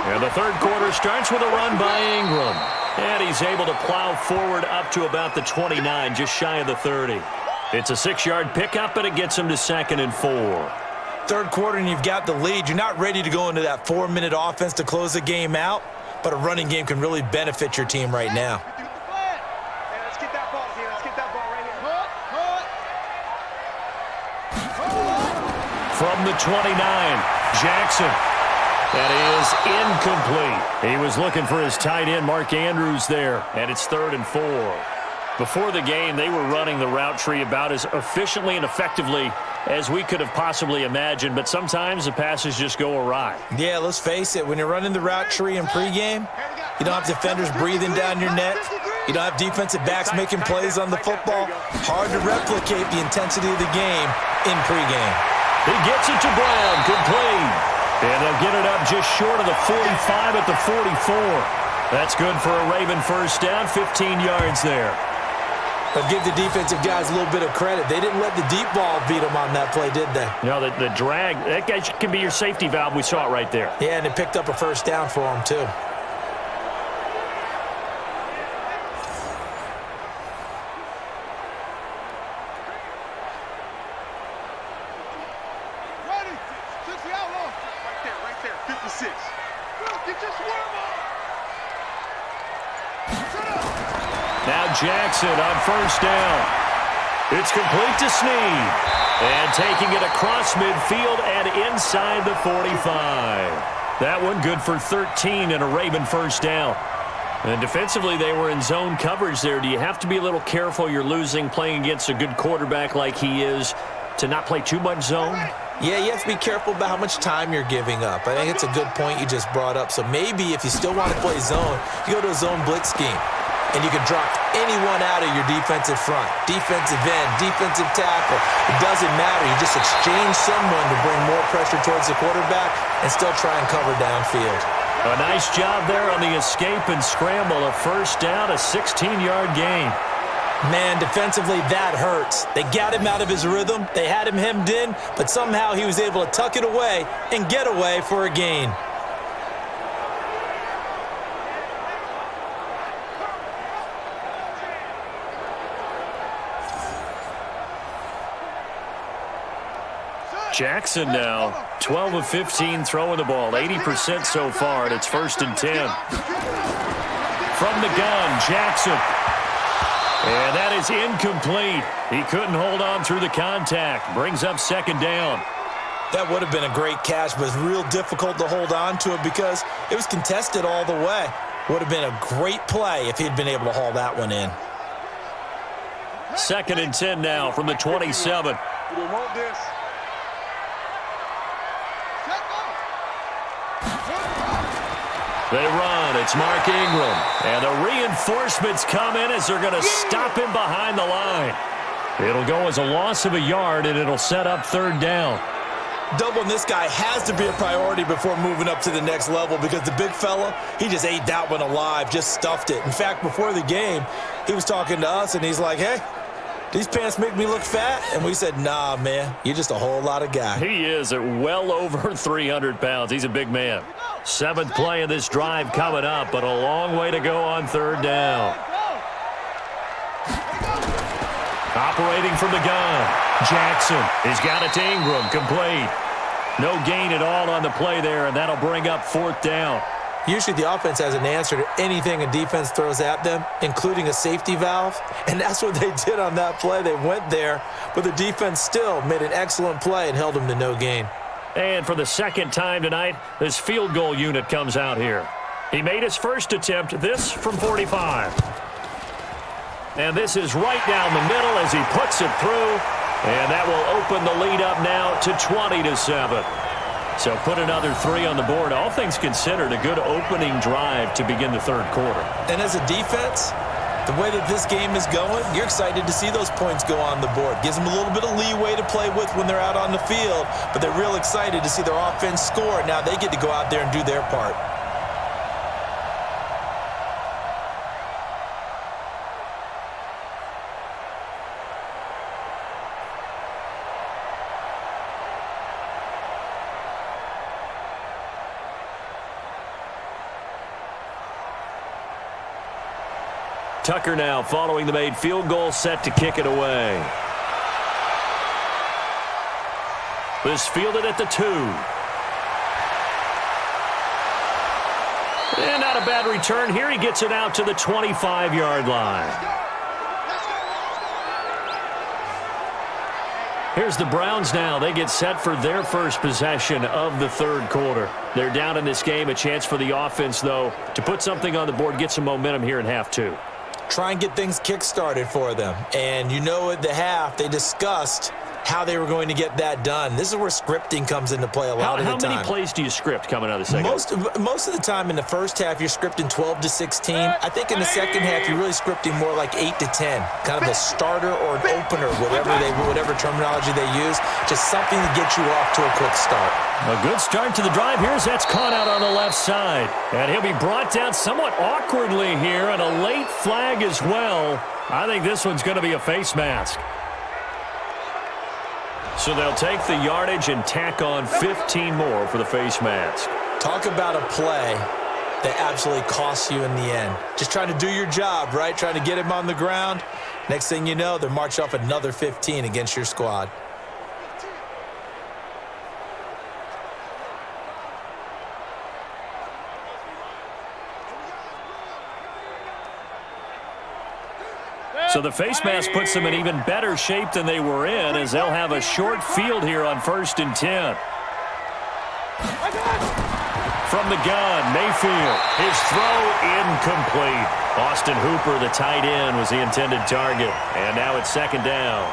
And the third quarter starts with a run by Ingram. And he's able to plow forward up to about the 29, just shy of the 30. It's a 6-yard pickup, and it gets him to 2nd and 4. Third quarter, and you've got the lead. You're not ready to go into that 4-minute offense to close the game out, but a running game can really benefit your team right now. Let's get that ball here. Let's get that ball right here. From the 29, Jackson. That is incomplete. He was looking for his tight end, Mark Andrews, there, and it's 3rd and 4. Before the game, they were running the route tree about as efficiently and effectively as we could have possibly imagined, but sometimes the passes just go awry. Yeah, let's face it. When you're running the route tree in pregame, you don't have defenders breathing down your neck. You don't have defensive backs making plays on the football. Hard to replicate the intensity of the game in pregame. He gets it to Brown, complete. And they'll get it up just short of the 45 at the 44. That's good for a Raven first down, 15 yards there. But give the defensive guys a little bit of credit. They didn't let the deep ball beat them on that play, did they? No, the drag, that guy can be your safety valve. We saw it right there. Yeah, and it picked up a first down for them, too. Now Jackson on first down. It's complete to Snead. And taking it across midfield and inside the 45. That one good for 13 and a Raven first down. And defensively, they were in zone coverage there. Do you have to be a little careful? You're losing playing against a good quarterback like he is to not play too much zone? Yeah, you have to be careful about how much time you're giving up. I think it's a good point you just brought up. So maybe if you still want to play zone, you go to a zone blitz scheme. And you can drop anyone out of your defensive front, defensive end, defensive tackle. It doesn't matter. You just exchange someone to bring more pressure towards the quarterback and still try and cover downfield. A nice job there on the escape and scramble. A first down, a 16-yard gain. Man, defensively, that hurts. They got him out of his rhythm. They had him hemmed in, but somehow he was able to tuck it away and get away for a gain. Jackson now, 12 of 15 throwing the ball, 80% so far, and it's 1st and 10. From the gun, Jackson. And that is incomplete. He couldn't hold on through the contact. Brings up 2nd down. That would have been a great catch, but it's real difficult to hold on to it because it was contested all the way. Would have been a great play if he'd been able to haul that one in. 2nd and 10 now from the 27. We want this. They run. It's Mark Ingram. And the reinforcements come in as they're going to stop him behind the line. It'll go as a loss of a yard, and it'll set up 3rd down. Doubling this guy has to be a priority before moving up to the next level because the big fella, he just ate that one alive, just stuffed it. In fact, before the game, he was talking to us, and he's like, hey, these pants make me look fat? And we said, nah, man, you're just a whole lot of guy. He is at well over 300 pounds. He's a big man. 7th play of this drive coming up, but a long way to go on 3rd down. Operating from the gun, Jackson. He's got it to Ingram, complete. No gain at all on the play there, and that'll bring up 4th down. Usually the offense has an answer to anything a defense throws at them, including a safety valve, and that's what they did on that play. They went there, but the defense still made an excellent play and held them to no gain. And for the 2nd time tonight, this field goal unit comes out here. He made his first attempt, this from 45. And this is right down the middle as he puts it through, and that will open the lead up now to 20-7. So put another 3 on the board. All things considered, a good opening drive to begin the 3rd quarter. And as a defense, the way that this game is going, you're excited to see those points go on the board. Gives them a little bit of leeway to play with when they're out on the field, but they're real excited to see their offense score. Now they get to go out there and do their part. Tucker now following the made field goal, set to kick it away. This fielded at the 2. And not a bad return here. He gets it out to the 25-yard line. Here's the Browns now. They get set for their first possession of the 3rd quarter. They're down in this game. A chance for the offense, though, to put something on the board, get some momentum here in half 2. Try and get things kick-started for them. And you know at the half, they discussed how they were going to get that done. This is where scripting comes into play a lot of the time. How many plays do you script coming out of the second? Most of the time in the first half, you're scripting 12 to 16. I think in the second half, you're really scripting more like 8 to 10. Kind of a starter or an opener, whatever terminology they use. Just something to get you off to a quick start. A good start to the drive. Here's that's caught out on the left side. And he'll be brought down somewhat awkwardly here, and a late flag as well. I think this one's going to be a face mask. So they'll take the yardage and tack on 15 more for the face mask. Talk about a play that absolutely costs you in the end. Just trying to do your job, right? Trying to get him on the ground. Next thing you know, they're marching off another 15 against your squad. So the face mask puts them in even better shape than they were in, as they'll have a short field here on 1st and 10. From the gun, Mayfield. His throw incomplete. Austin Hooper, the tight end, was the intended target. And now it's 2nd down.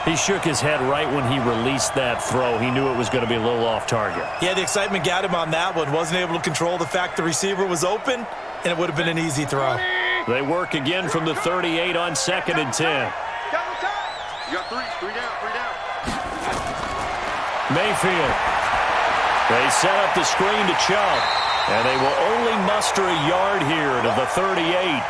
He shook his head right when he released that throw. He knew it was going to be a little off target. Yeah, the excitement got him on that one. Wasn't able to control the fact the receiver was open, and it would have been an easy throw. They work again from the 38 on 2nd and 10. You got three down. Mayfield. They set up the screen to Chubb, and they will only muster a yard here to the 38.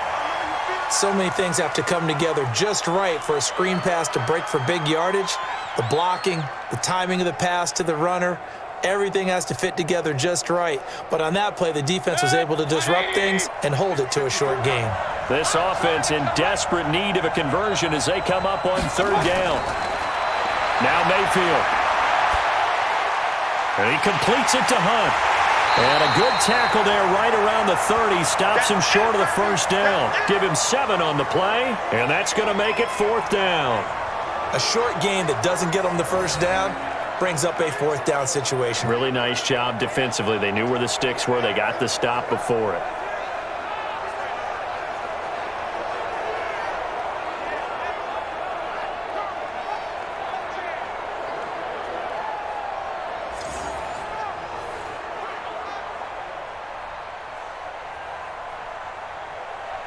So many things have to come together just right for a screen pass to break for big yardage. The blocking, the timing of the pass to the runner, everything has to fit together just right. But on that play, the defense was able to disrupt things and hold it to a short gain. This offense in desperate need of a conversion as they come up on 3rd down. Now Mayfield. And he completes it to Hunt. And a good tackle there right around the 30. Stops him short of the 1st down. Give him 7 on the play, and that's going to make it 4th down. A short gain that doesn't get them the 1st down brings up a 4th down situation. Really nice job defensively. They knew where the sticks were. They got the stop before it.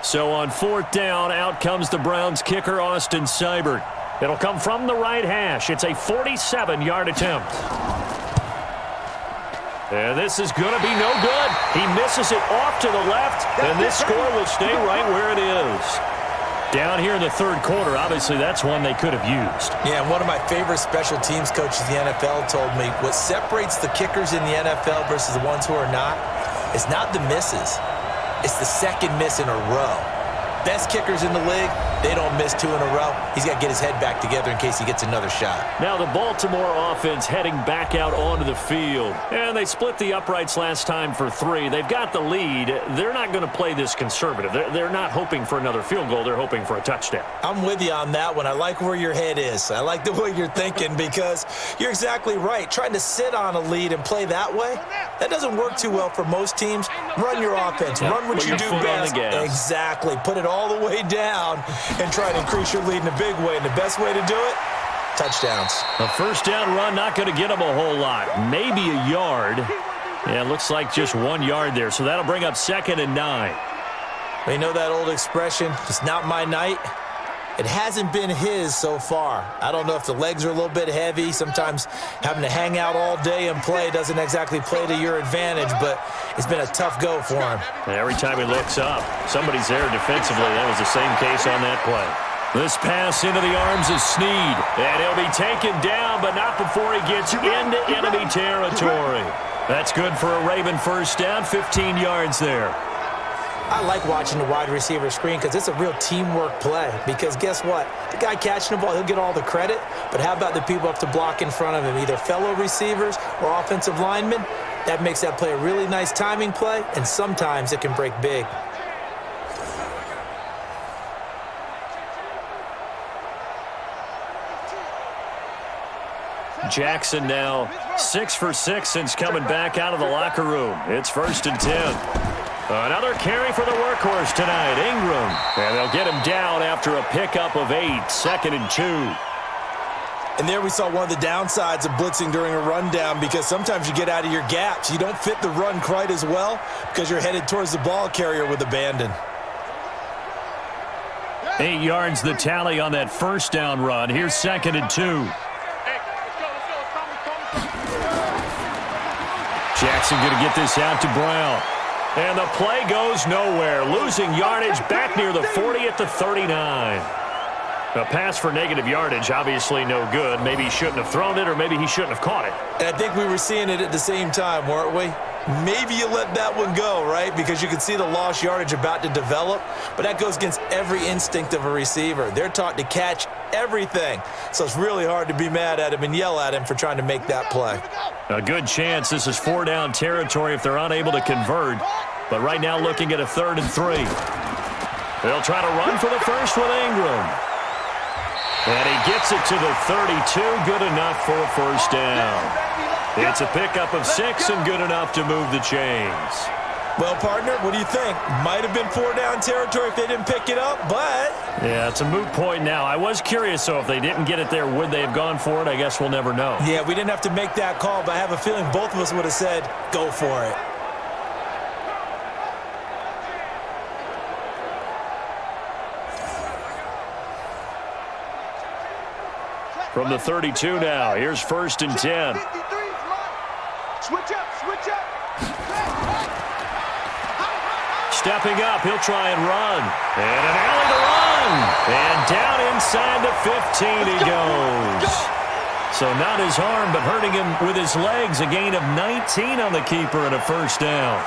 So on 4th down, out comes the Browns kicker, Austin Seibert. It'll come from the right hash. It's a 47-yard attempt. And this is going to be no good. He misses it off to the left, and this score will stay right where it is. Down here in the 3rd quarter, obviously that's one they could have used. Yeah, one of my favorite special teams coaches in the NFL told me what separates the kickers in the NFL versus the ones who are not is not the misses. It's the 2nd miss in a row. Best kickers in the league, they don't miss 2 in a row. He's got to get his head back together in case he gets another shot. Now the Baltimore offense heading back out onto the field. And they split the uprights last time for 3. They've got the lead. They're not going to play this conservative. They're not hoping for another field goal. They're hoping for a touchdown. I'm with you on that one. I like where your head is. I like the way you're thinking because you're exactly right. Trying to sit on a lead and play that way, that doesn't work too well for most teams. Run your offense. Run what you do best. Exactly. Put it all the way down and try to increase your lead in a big way. And the best way to do it, touchdowns. A 1st down run not going to get them a whole lot. Maybe a yard. Yeah, it looks like just 1 yard there. So that'll bring up 2nd and 9. You know that old expression, it's not my night? It hasn't been his so far. I don't know if the legs are a little bit heavy. Sometimes having to hang out all day and play doesn't exactly play to your advantage, but it's been a tough go for him. And every time he looks up, somebody's there defensively. That was the same case on that play. This pass into the arms of Snead. And he'll be taken down, but not before he gets into enemy territory. That's good for a Raven 1st down, 15 yards there. I like watching the wide receiver screen because it's a real teamwork play. Because guess what? The guy catching the ball, he'll get all the credit. But how about the people up to block in front of him, either fellow receivers or offensive linemen? That makes that play a really nice timing play, and sometimes it can break big. Jackson now 6 for 6 since coming back out of the locker room. It's 1st and 10. Another carry for the workhorse tonight, Ingram. And they'll get him down after a pickup of 8, 2nd and 2. And there we saw one of the downsides of blitzing during a rundown because sometimes you get out of your gaps. You don't fit the run quite as well because you're headed towards the ball carrier with abandon. 8 yards the tally on that 1st down run. Here's 2nd and 2. Jackson going to get this out to Brown. And the play goes nowhere. Losing yardage back near the 40 at the 39. A pass for negative yardage, obviously no good. Maybe he shouldn't have thrown it, or maybe he shouldn't have caught it. And I think we were seeing it at the same time, weren't we? Maybe you let that one go, right? Because you can see the lost yardage about to develop. But that goes against every instinct of a receiver. They're taught to catch everything. So it's really hard to be mad at him and yell at him for trying to make that play. A good chance this is 4 down territory if they're unable to convert. But right now looking at a 3rd and 3. They'll try to run for the first with Ingram. And he gets it to the 32. Good enough for a 1st down. It's a pickup of 6 and good enough to move the chains. Well, partner, what do you think? Might have been 4-down territory if they didn't pick it up, but... Yeah, it's a moot point now. I was curious, so if they didn't get it there, would they have gone for it? I guess we'll never know. Yeah, we didn't have to make that call, but I have a feeling both of us would have said, go for it. From the 32 now, here's 1st and 10. Switch up, switch up. Stepping up, he'll try and run. And an alley to run. And down inside the 15 he goes. So not his arm, but hurting him with his legs. A gain of 19 on the keeper and a 1st down.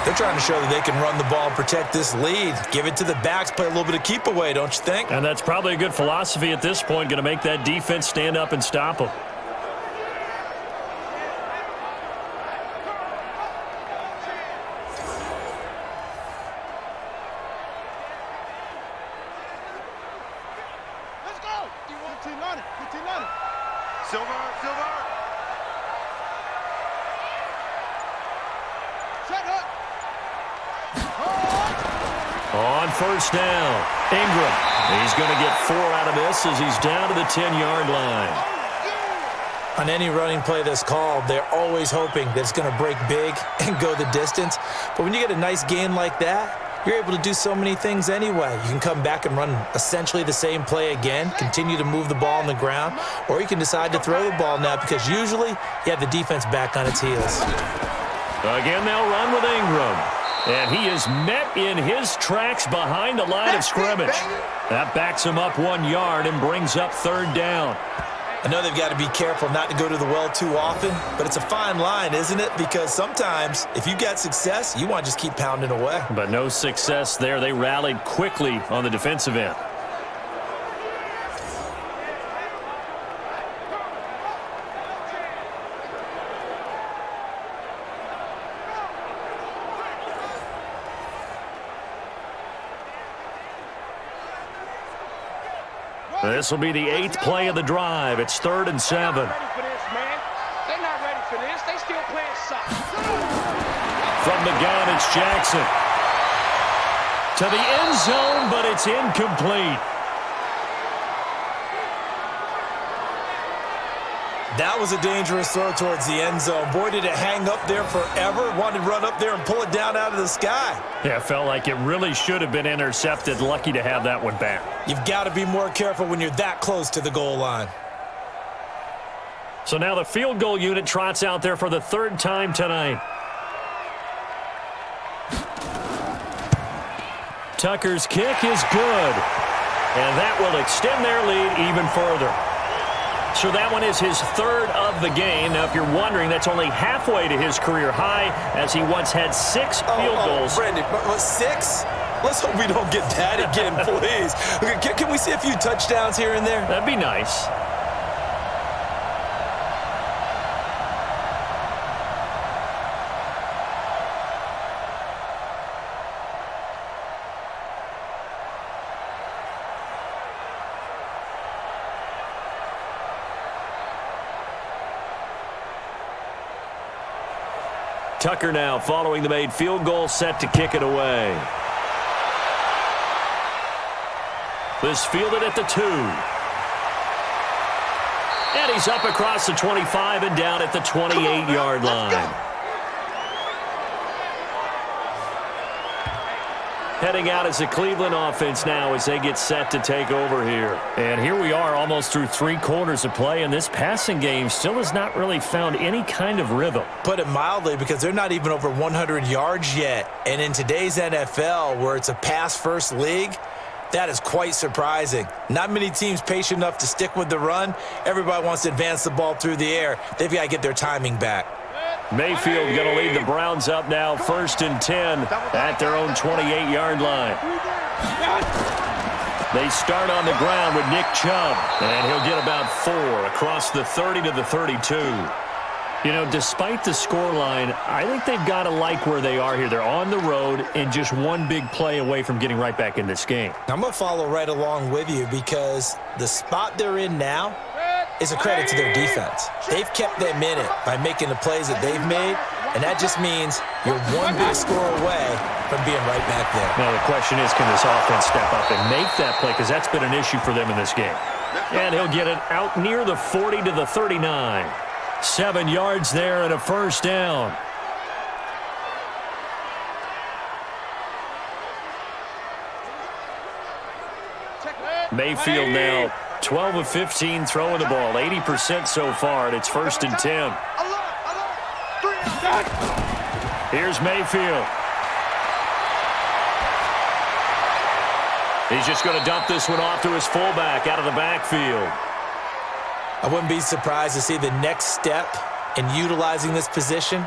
They're trying to show that they can run the ball and protect this lead. Give it to the backs, play a little bit of keep away, don't you think? And that's probably a good philosophy at this point, going to make that defense stand up and stop them. Let's go. 15-9. Silver. Set up. On 1st down, Ingram. He's going to get 4 out of this as he's down to the 10-yard line. On any running play that's called, they're always hoping that it's going to break big and go the distance. But when you get a nice gain like that, you're able to do so many things anyway. You can come back and run essentially the same play again, continue to move the ball on the ground, or you can decide to throw the ball now because usually you have the defense back on its heels. Again, they'll run with Ingram. And he is met in his tracks behind the line of scrimmage. That backs him up 1 yard and brings up 3rd down. I know they've got to be careful not to go to the well too often, but it's a fine line, isn't it? Because sometimes if you got success, you want to just keep pounding away. But no success there. They rallied quickly on the defensive end. This will be the 8th play of the drive. It's 3rd and 7. They're not ready for this, man. They're not ready for this. They still playing soccer. From the gun, it's Jackson. To the end zone, but it's incomplete. That was a dangerous throw towards the end zone. Boy, did it hang up there forever. Wanted to run up there and pull it down out of the sky. Yeah, it felt like it really should have been intercepted. Lucky to have that one back. You've got to be more careful when you're that close to the goal line. So now the field goal unit trots out there for the 3rd time tonight. Tucker's kick is good. And that will extend their lead even further. So that one is his 3rd of the game. Now, if you're wondering, that's only halfway to his career high, as he once had 6 field goals. Brandon, 6? Let's hope we don't get that again, please. Can we see a few touchdowns here and there? That'd be nice. Tucker now following the made field goal, set to kick it away. This fielded at the 2. And he's up across the 25 and down at the 28-yard line. Heading out as the Cleveland offense now as they get set to take over here. And here we are almost through 3 quarters of play, and this passing game still has not really found any kind of rhythm. Put it mildly, because they're not even over 100 yards yet. And in today's NFL, where it's a pass-first league, that is quite surprising. Not many teams patient enough to stick with the run. Everybody wants to advance the ball through the air. They've got to get their timing back. Mayfield going to lead the Browns up now, 1st and 10 at their own 28-yard line. They start on the ground with Nick Chubb, and he'll get about 4 across the 30 to the 32. You know, despite the scoreline, I think they've got to like where they are here. They're on the road and just one big play away from getting right back in this game. I'm going to follow right along with you, because the spot they're in now, is a credit to their defense. They've kept them in it by making the plays that they've made, and that just means you're one big score away from being right back there. Now the question is, can this offense step up and make that play? Because that's been an issue for them in this game. And he'll get it out near the 40 to the 39. 7 yards there and a first down. Mayfield now 12 of 15 throwing the ball, 80% so far, and it's 1st and 10. Here's Mayfield. He's just going to dump this one off to his fullback out of the backfield. I wouldn't be surprised to see the next step in utilizing this position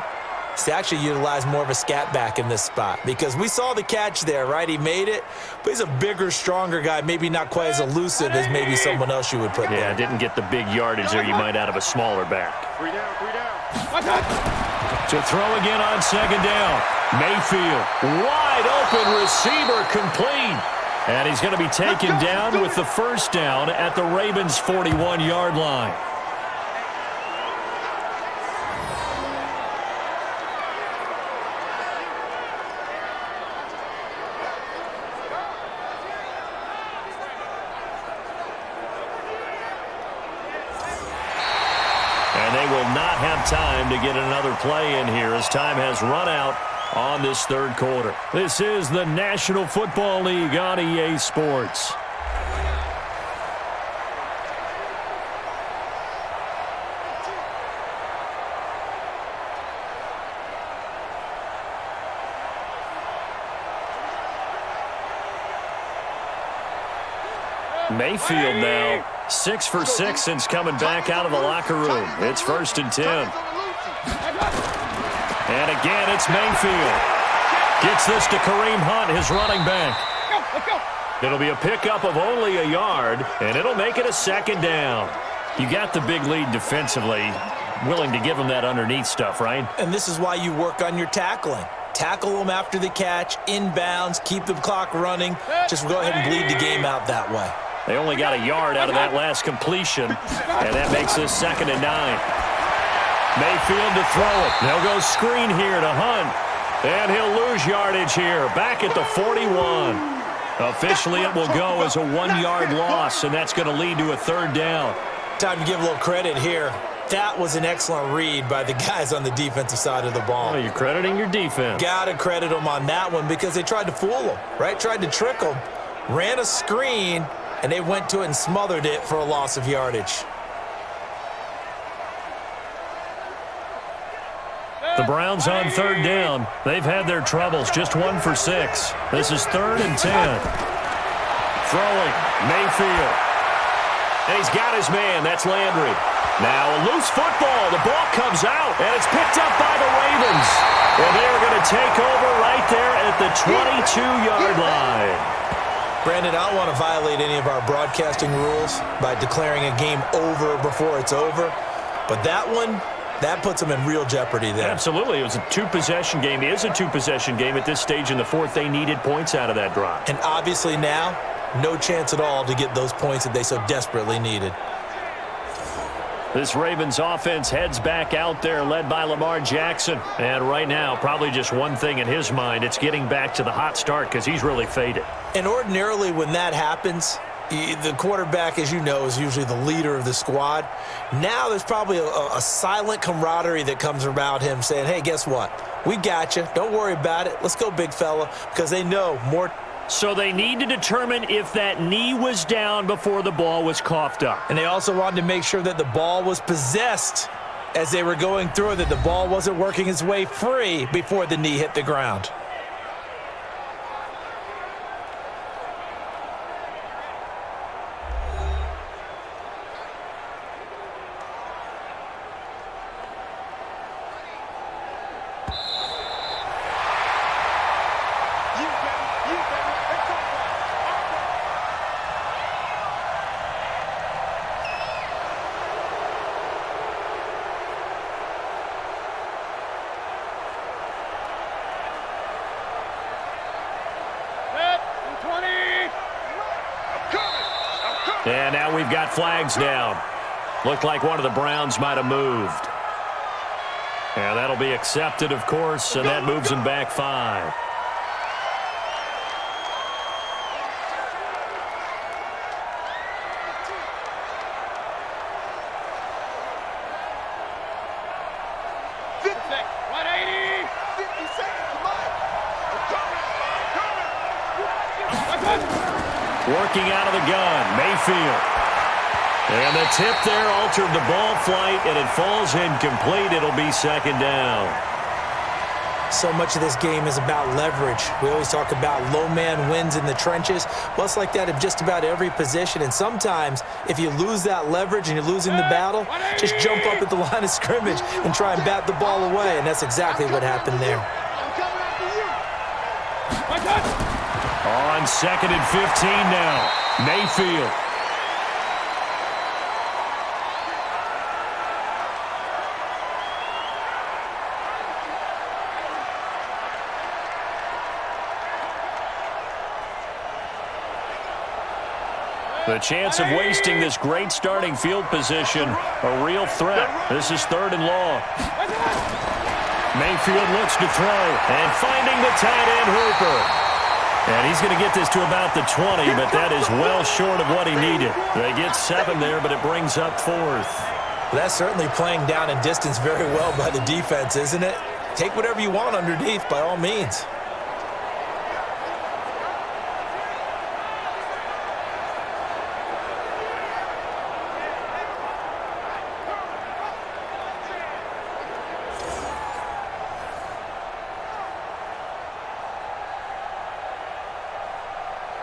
is to actually utilize more of a scat back in this spot, because we saw the catch there, right? He made it, but he's a bigger, stronger guy, maybe not quite as elusive as maybe someone else you would put there. Yeah, didn't get the big yardage there you might out of a smaller back. 3 down. To throw again on 2nd down. Mayfield, wide open receiver, complete. And he's going to be taken down with the first down at the Ravens' 41-yard line. And they will not have time to get another play in here as time has run out on this 3rd quarter. This is the National Football League on EA Sports. Mayfield now 6 for 6 since coming back out of the locker room. It's 1st and 10. And again, it's Mayfield. Gets this to Kareem Hunt, his running back. It'll be a pickup of only a yard, and it'll make it a 2nd down. You got the big lead defensively. Willing to give him that underneath stuff, right? And this is why you work on your tackling. Tackle them after the catch, inbounds, keep the clock running. Just go ahead and bleed the game out that way. They only got a yard out of that last completion, and that makes this 2nd and 9. Mayfield to throw it. They'll go screen here to Hunt. And he'll lose yardage here. Back at the 41. Officially, it will go as a 1-yard loss, and that's going to lead to a 3rd down. Time to give a little credit here. That was an excellent read by the guys on the defensive side of the ball. Oh, you're crediting your defense. Got to credit them on that one because they tried to fool them, right? Tried to trick them. Ran a screen, and they went to it and smothered it for a loss of yardage. The Browns on 3rd down. They've had their troubles, just 1 for 6. This is 3rd and 10. Throwing, Mayfield. And he's got his man, that's Landry. Now a loose football, the ball comes out, and it's picked up by the Ravens. And they're going to take over right there at the 22-yard line. Brandon, I don't want to violate any of our broadcasting rules by declaring a game over before it's over, but that one, that puts them in real jeopardy there. Absolutely. It was a 2-possession game. It is a 2-possession game at this stage in the 4th. They needed points out of that drive. And obviously now, no chance at all to get those points that they so desperately needed. This Ravens offense heads back out there, led by Lamar Jackson. And right now, probably just one thing in his mind. It's getting back to the hot start because he's really faded. And ordinarily when that happens, the quarterback, as you know, is usually the leader of the squad. Now there's probably a silent camaraderie that comes around him saying, hey, guess what? We got you. Don't worry about it. Let's go, big fella, because they know more. So they need to determine if that knee was down before the ball was coughed up. And they also wanted to make sure that the ball was possessed as they were going through, that the ball wasn't working its way free before the knee hit the ground. And now we've got flags down. Looked like one of the Browns might have moved. And that'll be accepted, of course, and that moves them back 5. Working out of the gun, Mayfield. And the tip there altered the ball flight, and it falls incomplete. It'll be second down. So much of this game is about leverage. We always talk about low man wins in the trenches. Well, it's like that of just about every position. And sometimes, if you lose that leverage and you're losing the battle, just jump up at the line of scrimmage and try and bat the ball away. And that's exactly what happened there. On 2nd and 15 now, Mayfield. The chance of wasting this great starting field position, a real threat. This is 3rd and long. Mayfield looks to throw, and finding the tight end Hooper. And he's going to get this to about the 20, but that is well short of what he needed. They get 7 there, but it brings up 4th. That's certainly playing down in distance very well by the defense, isn't it? Take whatever you want underneath, by all means.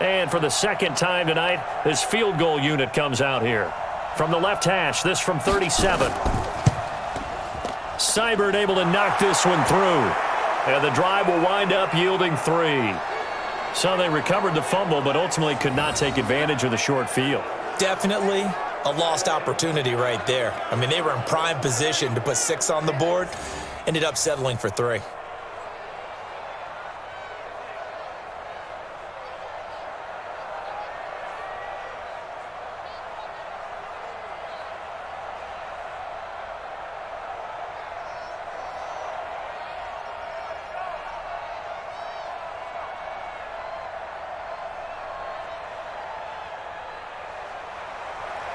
And for the second time tonight, this field goal unit comes out here. From the left hash, this from 37. Seibert able to knock this one through. And the drive will wind up yielding 3. So they recovered the fumble, but ultimately could not take advantage of the short field. Definitely a lost opportunity right there. I mean, they were in prime position to put 6 on the board. Ended up settling for 3.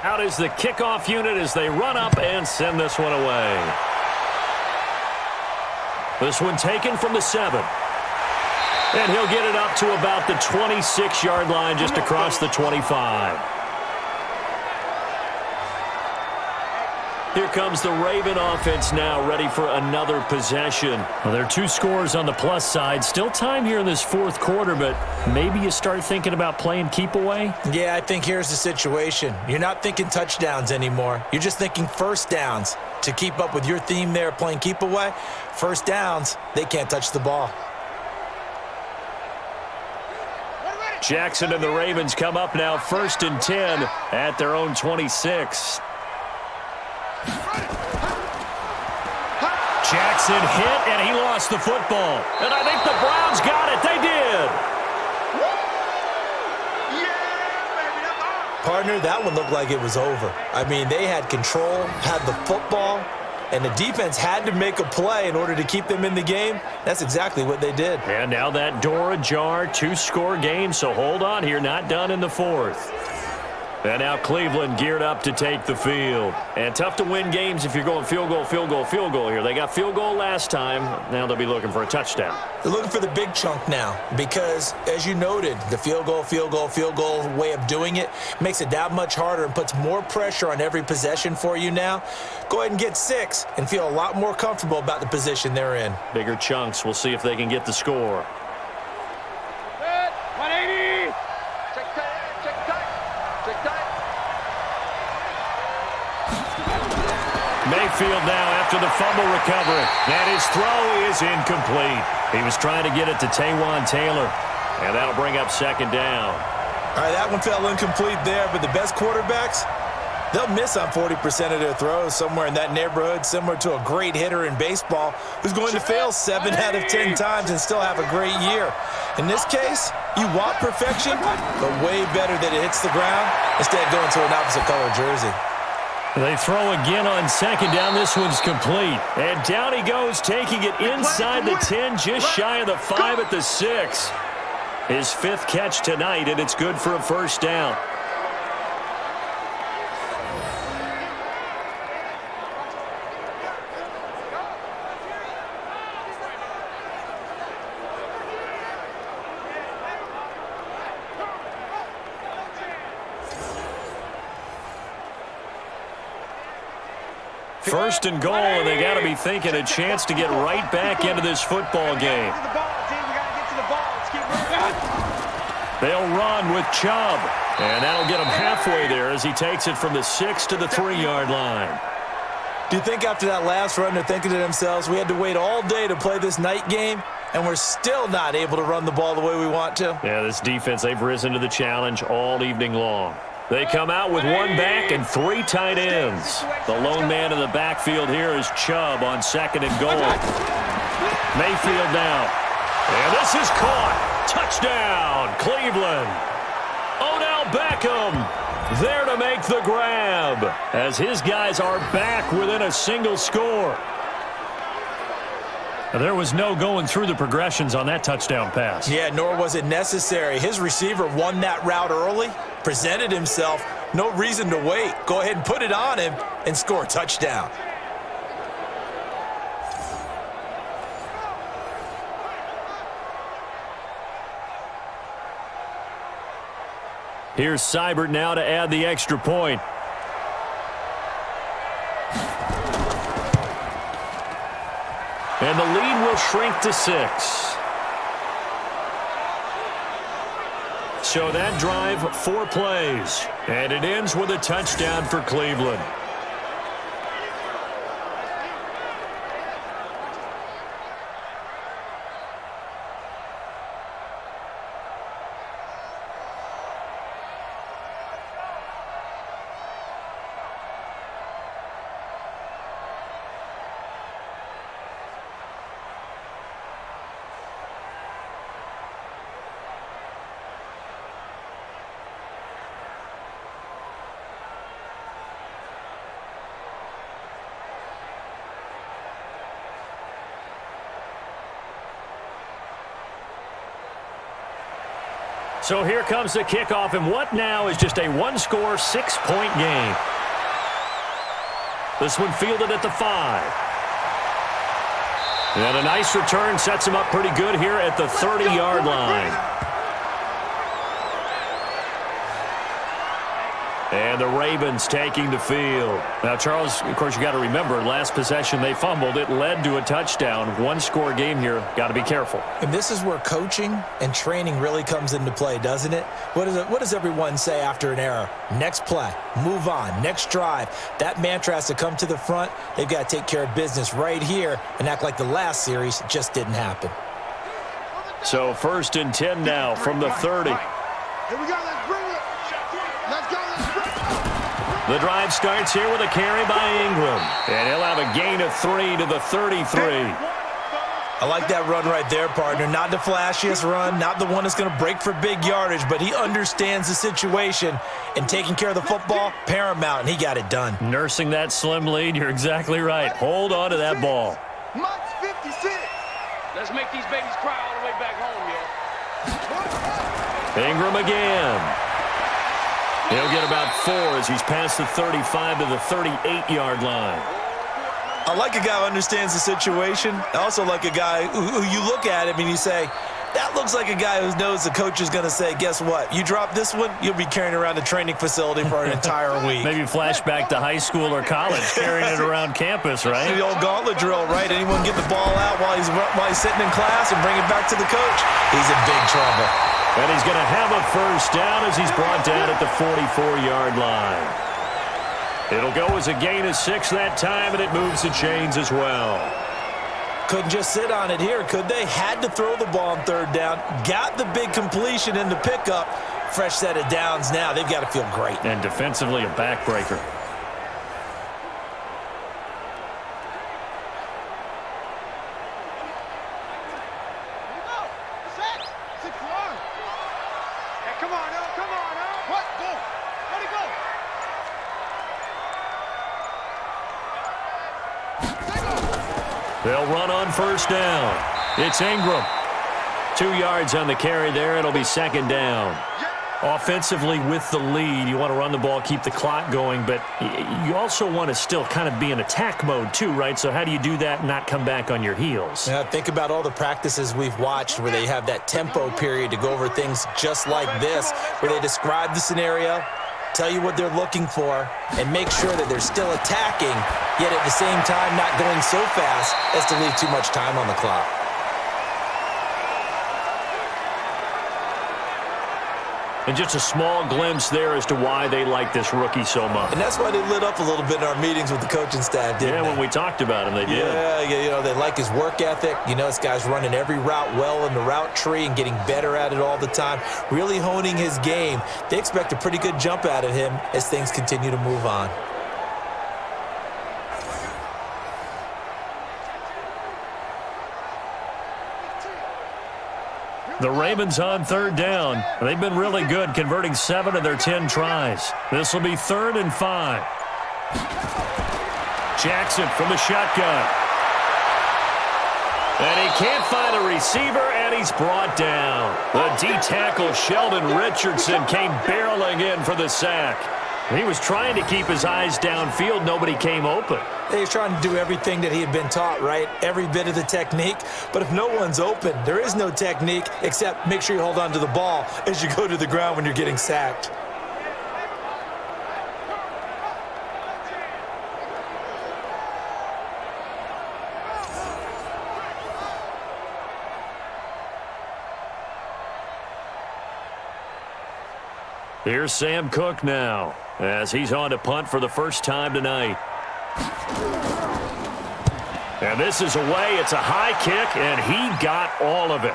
Out is the kickoff unit as they run up and send this one away. This one taken from the 7. And he'll get it up to about the 26-yard line, just across the 25. Here comes the Raven offense now, ready for another possession. Well, there are 2 scores on the plus side. Still time here in this 4th quarter, but maybe you start thinking about playing keep away? Yeah, I think here's the situation. You're not thinking touchdowns anymore. You're just thinking first downs. To keep up with your theme there, playing keep away, first downs, they can't touch the ball. Jackson and the Ravens come up now 1st and 10 at their own 26. Jackson hit, and he lost the football. And I think the Browns got it. They did. Partner, that one looked like it was over. I mean, they had control, had the football, and the defense had to make a play in order to keep them in the game. That's exactly what they did. And now that door ajar, 2-score game, so hold on here. Not done in the 4th. And now Cleveland geared up to take the field. And tough to win games if you're going field goal, field goal, field goal here. They got field goal last time. Now they'll be looking for a touchdown. They're looking for the big chunk now because, as you noted, the field goal, field goal, field goal way of doing it makes it that much harder and puts more pressure on every possession for you now. Go ahead and get 6 and feel a lot more comfortable about the position they're in. Bigger chunks. We'll see if they can get the score. 180. Check tight. Check tight. Check tight. Mayfield now after the fumble recovery. And his throw is incomplete. He was trying to get it to Taywan Taylor. And that'll bring up 2nd down. All right, that one fell incomplete there, but the best quarterbacks, they'll miss on 40% of their throws, somewhere in that neighborhood, similar to a great hitter in baseball who's going to fail 7 out of 10 times and still have a great year. In this case, you want perfection, but way better that it hits the ground instead of going to an opposite color jersey. They throw again on second down. This one's complete. And down he goes, taking it inside the 10, just shy of the 5 at the 6. His 5th catch tonight, and it's good for a first down. First and goal, and they got to be thinking a chance to get right back into this football game. They'll run with Chubb, and that'll get him halfway there as he takes it from the 6 to the 3-yard line. Do you think after that last run they're thinking to themselves, we had to wait all day to play this night game, and we're still not able to run the ball the way we want to? Yeah, this defense, they've risen to the challenge all evening long. They come out with 1 back and 3 tight ends. The lone man in the backfield here is Chubb on 2nd and goal. Mayfield now. And this is caught. Touchdown, Cleveland. Odell Beckham there to make the grab as his guys are back within a single score. There was no going through the progressions on that touchdown pass. Yeah, nor was it necessary. His receiver won that route early, presented himself, no reason to wait. Go ahead and put it on him and score a touchdown. Here's Seibert now to add the extra point. And the lead will shrink to 6. So that drive, 4 plays. And it ends with a touchdown for Cleveland. So here comes the kickoff, and what now is just a 1-score, 6-point game. This one fielded at the 5. And a nice return sets him up pretty good here at the 30-yard line. And the Ravens taking the field. Now, Charles, of course, you got to remember, last possession they fumbled. It led to a touchdown. 1-score game here. Got to be careful. And this is where coaching and training really comes into play, doesn't it? What does everyone say after an error? Next play, move on, next drive. That mantra has to come to the front. They've got to take care of business right here and act like the last series just didn't happen. So 1st and 10 now from the 30. Here we go. Let's bring it. Let's go. The drive starts here with a carry by Ingram. And he'll have a gain of 3 to the 33. I like that run right there, partner. Not the flashiest run, not the one that's going to break for big yardage, but he understands the situation, and taking care of the football, paramount, and he got it done. Nursing that slim lead, you're exactly right. Hold on to that ball. Mike's 56. Let's make these babies cry all the way back home, yo. Ingram again. He'll get about 4 as he's past the 35 to the 38-yard line. I like a guy who understands the situation. I also like a guy who you look at him and you say, that looks like a guy who knows the coach is going to say, guess what? You drop this one, you'll be carrying around the training facility for an entire week. Maybe flashback to high school or college, carrying it around campus, right? The old gauntlet drill, right? Anyone get the ball out while he's sitting in class and bring it back to the coach? He's in big trouble. And he's going to have a first down as he's brought down at the 44-yard line. It'll go as a gain of 6 that time, and it moves the chains as well. Couldn't just sit on it here, could they? Had to throw the ball on 3rd down. Got the big completion in the pickup. Fresh set of downs now. They've got to feel great. And defensively, a backbreaker. They'll run on first down. It's Ingram. 2 yards on the carry there. It'll be second down. Offensively with the lead, you want to run the ball, keep the clock going, but you also want to still kind of be in attack mode too, right? So how do you do that and not come back on your heels? Yeah, think about all the practices we've watched where they have that tempo period to go over things just like this, where they describe the scenario, tell you what they're looking for, and make sure that they're still attacking, yet at the same time not going so fast as to leave too much time on the clock. And just a small glimpse there as to why they like this rookie so much. And that's why they lit up a little bit in our meetings with the coaching staff, didn't they? When we talked about him, they did. Yeah, they like his work ethic. This guy's running every route well in the route tree and getting better at it all the time, really honing his game. They expect a pretty good jump out of him as things continue to move on. The Ravens on third down. They've been really good, converting 7 of their 10 tries. This will be 3rd and 5. Jackson from the shotgun. And he can't find a receiver, and he's brought down. The D-tackle Sheldon Richardson came barreling in for the sack. He was trying to keep his eyes downfield. Nobody came open. He's trying to do everything that he had been taught, right? Every bit of the technique. But if no one's open, there is no technique except make sure you hold on to the ball as you go to the ground when you're getting sacked. Here's Sam Cook now as he's on to punt for the first time tonight. And this is away. It's a high kick, and he got all of it.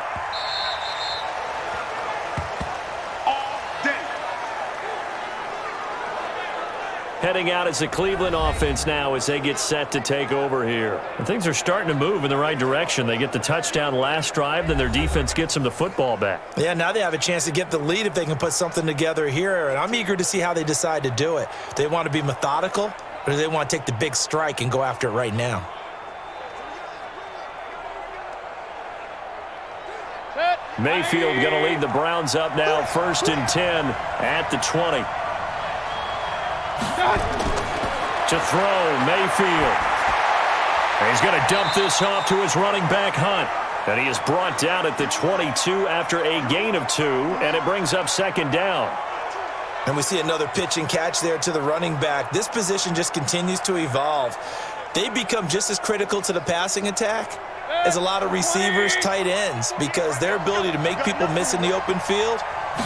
Heading out as the Cleveland offense now as they get set to take over here. And things are starting to move in the right direction. They get the touchdown last drive, then their defense gets them the football back. Yeah, now they have a chance to get the lead if they can put something together here. And I'm eager to see how they decide to do it. Do they want to be methodical, or do they want to take the big strike and go after it right now? Mayfield going to lead the Browns up now, 1st and 10 at the 20. To throw, Mayfield. And he's going to dump this off to his running back, Hunt. And he is brought down at the 22 after a gain of 2, and it brings up 2nd down. And we see another pitch and catch there to the running back. This position just continues to evolve. They become just as critical to the passing attack as a lot of receivers, tight ends, because their ability to make people miss in the open field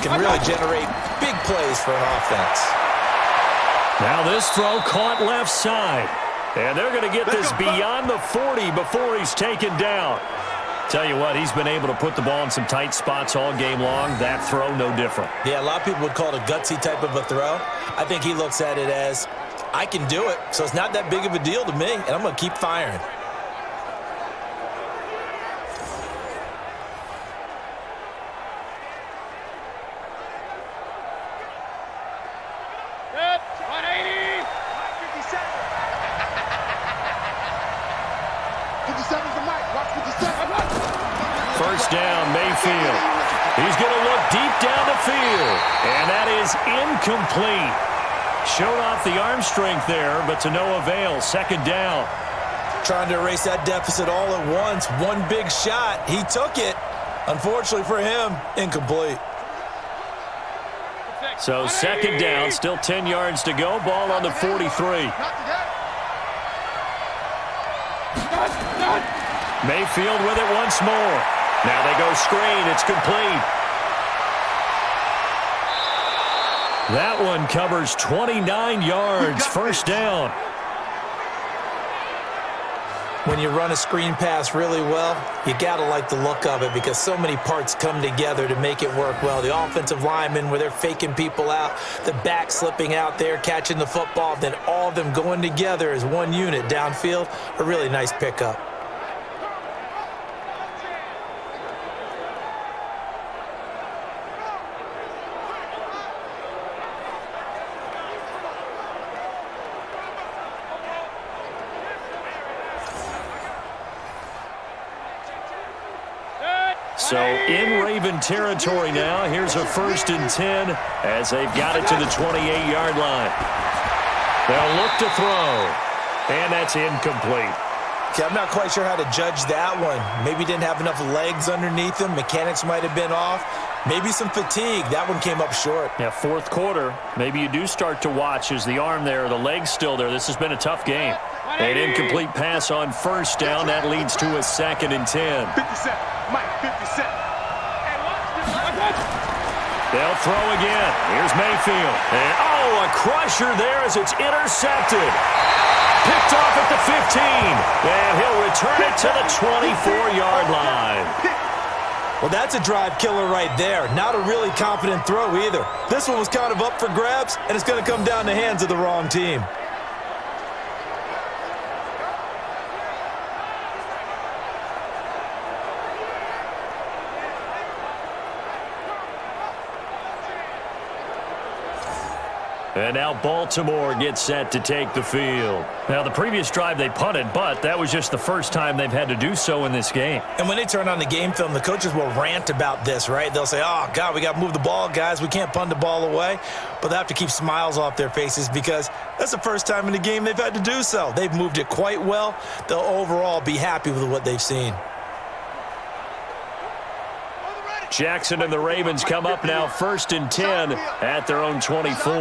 can really generate big plays for an offense. Now this throw caught left side. And they're going to get this beyond the 40 before he's taken down. Tell you what, he's been able to put the ball in some tight spots all game long. That throw, no different. Yeah, a lot of people would call it a gutsy type of a throw. I think he looks at it as, I can do it, so it's not that big of a deal to me, and I'm going to keep firing. First down, Mayfield. He's going to look deep down the field. And that is incomplete. Showed off the arm strength there, but to no avail. 2nd down. Trying to erase that deficit all at once. One big shot. He took it. Unfortunately for him, incomplete. So 2nd down, still 10 yards to go. Ball on the 43. Mayfield with it once more. Now they go screen. It's complete. That one covers 29 yards. First down. When you run a screen pass really well, you got to like the look of it because so many parts come together to make it work well. The offensive linemen, where they're faking people out, the back slipping out there, catching the football, then all of them going together as one unit downfield. A really nice pickup. So in Raven territory now, here's a 1st and 10 as they've got it to the 28-yard line. They'll look to throw, and that's incomplete. Okay, I'm not quite sure how to judge that one. Maybe didn't have enough legs underneath him. Mechanics might have been off. Maybe some fatigue. That one came up short. Yeah, 4th quarter. Maybe you do start to watch as the arm there, the leg's still there. This has been a tough game. An incomplete pass on 1st down. That leads to a 2nd and 10. 57. Mike, 57. They'll throw again. Here's Mayfield. And, a crusher there as it's intercepted. Picked off at the 15. And he'll return it to the 24-yard line. Well, that's a drive killer right there. Not a really confident throw either. This one was kind of up for grabs, and it's going to come down the hands of the wrong team. And now Baltimore gets set to take the field. Now, the previous drive they punted, but that was just the first time they've had to do so in this game. And when they turn on the game film, the coaches will rant about this, right? They'll say, oh, God, we got to move the ball, guys. We can't punt the ball away. But they have to keep smiles off their faces because that's the first time in the game they've had to do so. They've moved it quite well. They'll overall be happy with what they've seen. Jackson and the Ravens come up now 1st and 10 at their own 24.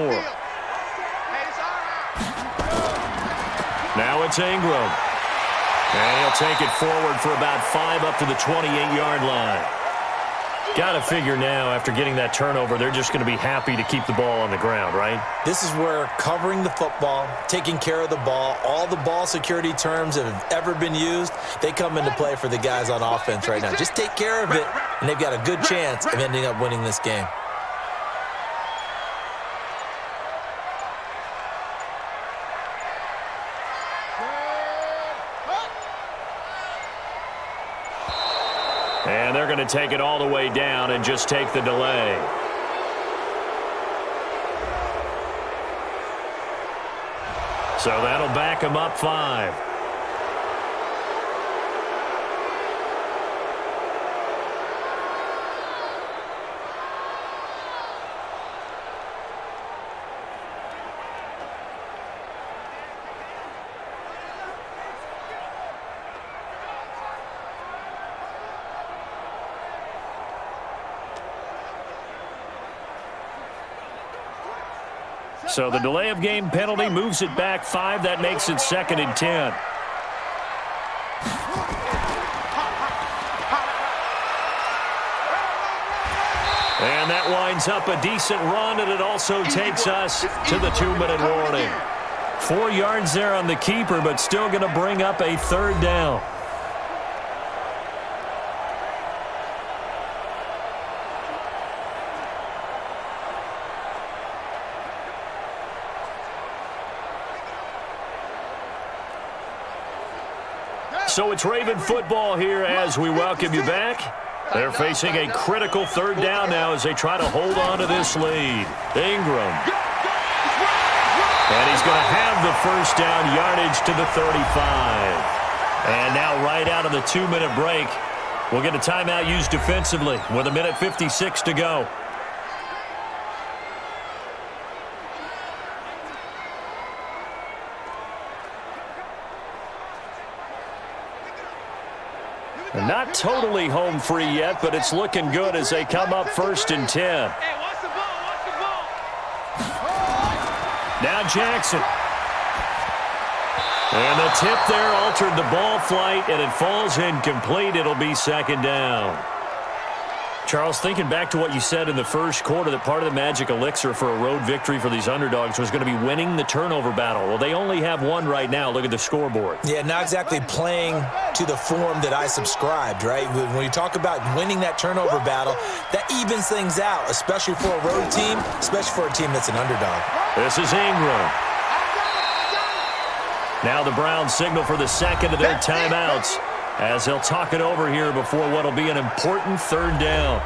Now it's Ingram. And he'll take it forward for about 5 up to the 28-yard line. Got to figure now, after getting that turnover, they're just going to be happy to keep the ball on the ground, right? This is where covering the football, taking care of the ball, all the ball security terms that have ever been used, they come into play for the guys on offense right now. Just take care of it, and they've got a good chance of ending up winning this game. And they're going to take it all the way down and just take the delay. So that'll back them up 5. So the delay of game penalty moves it back 5. That makes it 2nd and 10. And that winds up a decent run, and it also takes us to the 2-minute warning. 4 yards there on the keeper, but still going to bring up a 3rd down. So it's Raven football here as we welcome you back. They're facing a critical 3rd down now as they try to hold on to this lead. Ingram. And he's going to have the 1st down, yardage to the 35. And now right out of the 2-minute break, we'll get a timeout used defensively with 1:56 to go. Not totally home free yet, but it's looking good as they come up 1st and 10. Now Jackson. And the tip there altered the ball flight, and it falls incomplete. It'll be 2nd down. Charles, thinking back to what you said in the first quarter, that part of the magic elixir for a road victory for these underdogs was going to be winning the turnover battle. Well, they only have one right now. Look at the scoreboard. Yeah, not exactly playing to the form that I subscribed, right? When you talk about winning that turnover battle, that evens things out, especially for a road team, especially for a team that's an underdog. This is Ingram. Now the Browns signal for the 2nd of their timeouts, as they'll talk it over here before what will be an important 3rd down.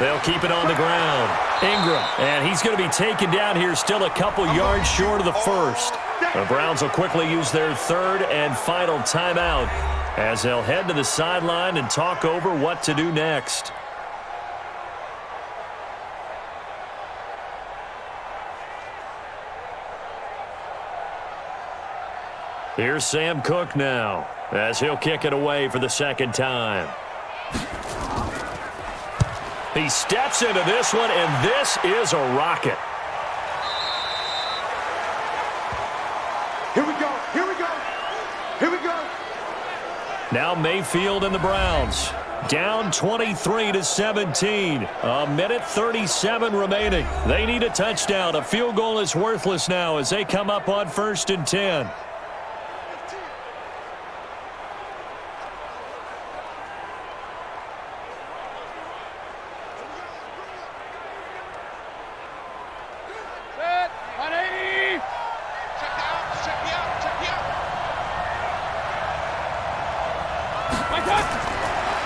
They'll keep it on the ground. Ingram, and he's going to be taken down here still a couple yards short of the first. The Browns will quickly use their third and final timeout as they'll head to the sideline and talk over what to do next. Here's Sam Cook now as he'll kick it away for the second time. He steps into this one, and this is a rocket. Here we go, here we go, here we go. Now Mayfield and the Browns down 23-17. A minute 37 remaining. They need a touchdown. A field goal is worthless now as they come up on 1st and 10.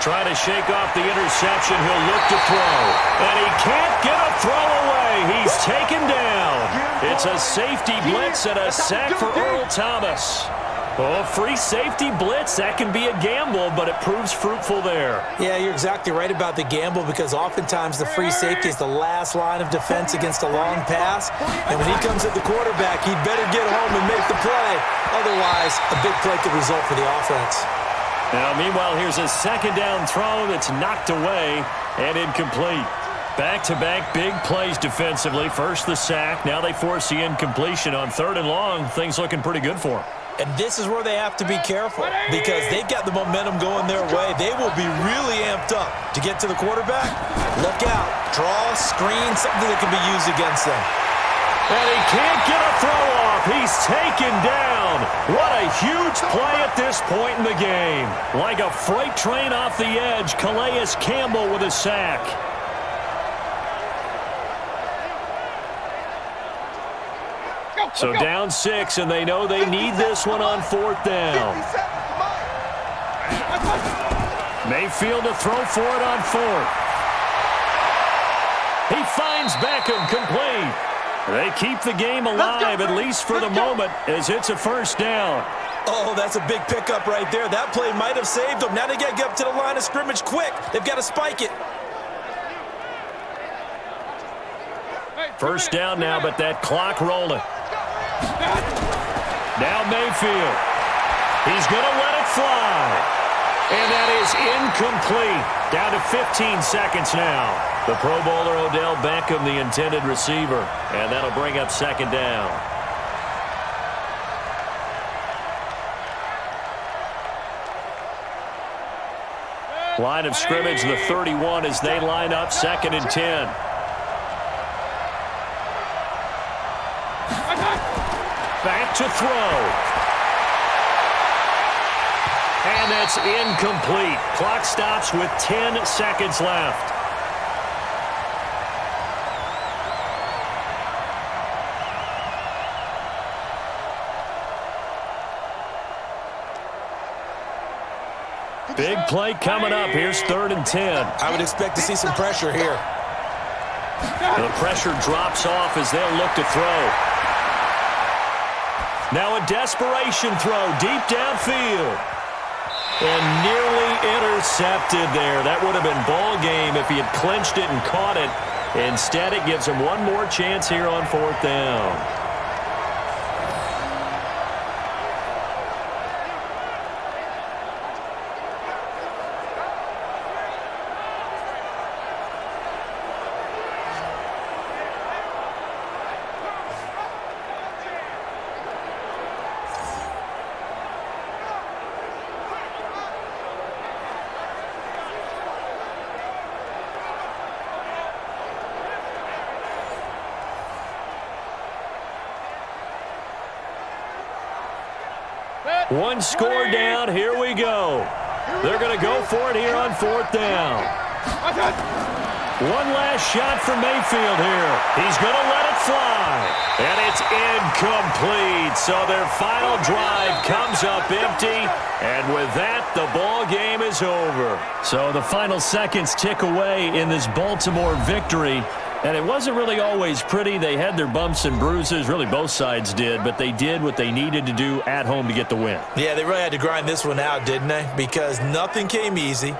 Trying to shake off the interception. He'll look to throw. And he can't get a throw away. He's taken down. It's a safety blitz and a sack for Earl Thomas. Oh, free safety blitz, that can be a gamble, but it proves fruitful there. Yeah, you're exactly right about the gamble because oftentimes the free safety is the last line of defense against a long pass. And when he comes at the quarterback, he'd better get home and make the play. Otherwise, a big play could result for the offense. Now, meanwhile, here's a second down throw that's knocked away and incomplete. Back-to-back big plays defensively. First the sack. Now they force the incompletion on 3rd and long. Things looking pretty good for them. And this is where they have to be careful because they've got the momentum going their way. They will be really amped up to get to the quarterback. Look out. Draw, screen, something that can be used against them. And he can't get a throw off. He's taken down. What a huge play at this point in the game. Like a freight train off the edge, Calais Campbell with a sack. So down 6, and they know they need this one on 4th down. Mayfield to throw for it on 4th. He finds Beckham complete. They keep the game alive, at least for the moment, as it's a 1st down. Oh, that's a big pickup right there. That play might have saved them. Now they got to get up to the line of scrimmage quick. They've got to spike it. 1st down now, but that clock rolling. Now Mayfield. He's going to let it fly. And that is incomplete. Down to 15 seconds now. The Pro Bowler Odell Beckham, the intended receiver. And that'll bring up 2nd down. Line of scrimmage, the 31 as they line up 2nd and 10. Back to throw. And that's incomplete. Clock stops with 10 seconds left. Big play coming up. Here's 3rd and 10. I would expect to see some pressure here. The pressure drops off as they'll look to throw. Now a desperation throw deep downfield. And nearly intercepted there. That would have been ball game if he had clinched it and caught it. Instead, it gives him one more chance here on 4th down. One score down. Here we go. They're going to go for it here on 4th down. One last shot for Mayfield here. He's going to let it fly. And it's incomplete. So their final drive comes up empty. And with that, the ball game is over. So the final seconds tick away in this Baltimore victory. And it wasn't really always pretty. They had their bumps and bruises. Really, both sides did. But they did what they needed to do at home to get the win. Yeah, they really had to grind this one out, didn't they? Because nothing came easy.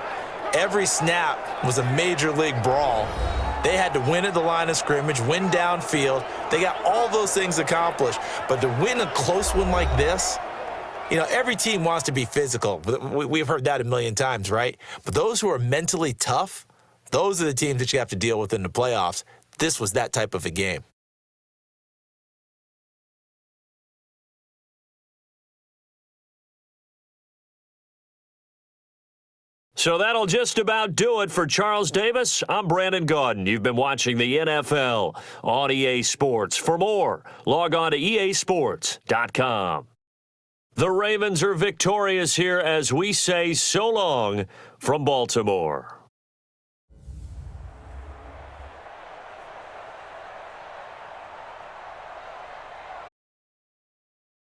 Every snap was a major league brawl. They had to win at the line of scrimmage, win downfield. They got all those things accomplished. But to win a close one like this, you know, every team wants to be physical. We've heard that a million times, right? But those who are mentally tough, those are the teams that you have to deal with in the playoffs. This was that type of a game. So that'll just about do it for Charles Davis. I'm Brandon Gaudin. You've been watching the NFL on EA Sports. For more, log on to easports.com. The Ravens are victorious here as we say so long from Baltimore.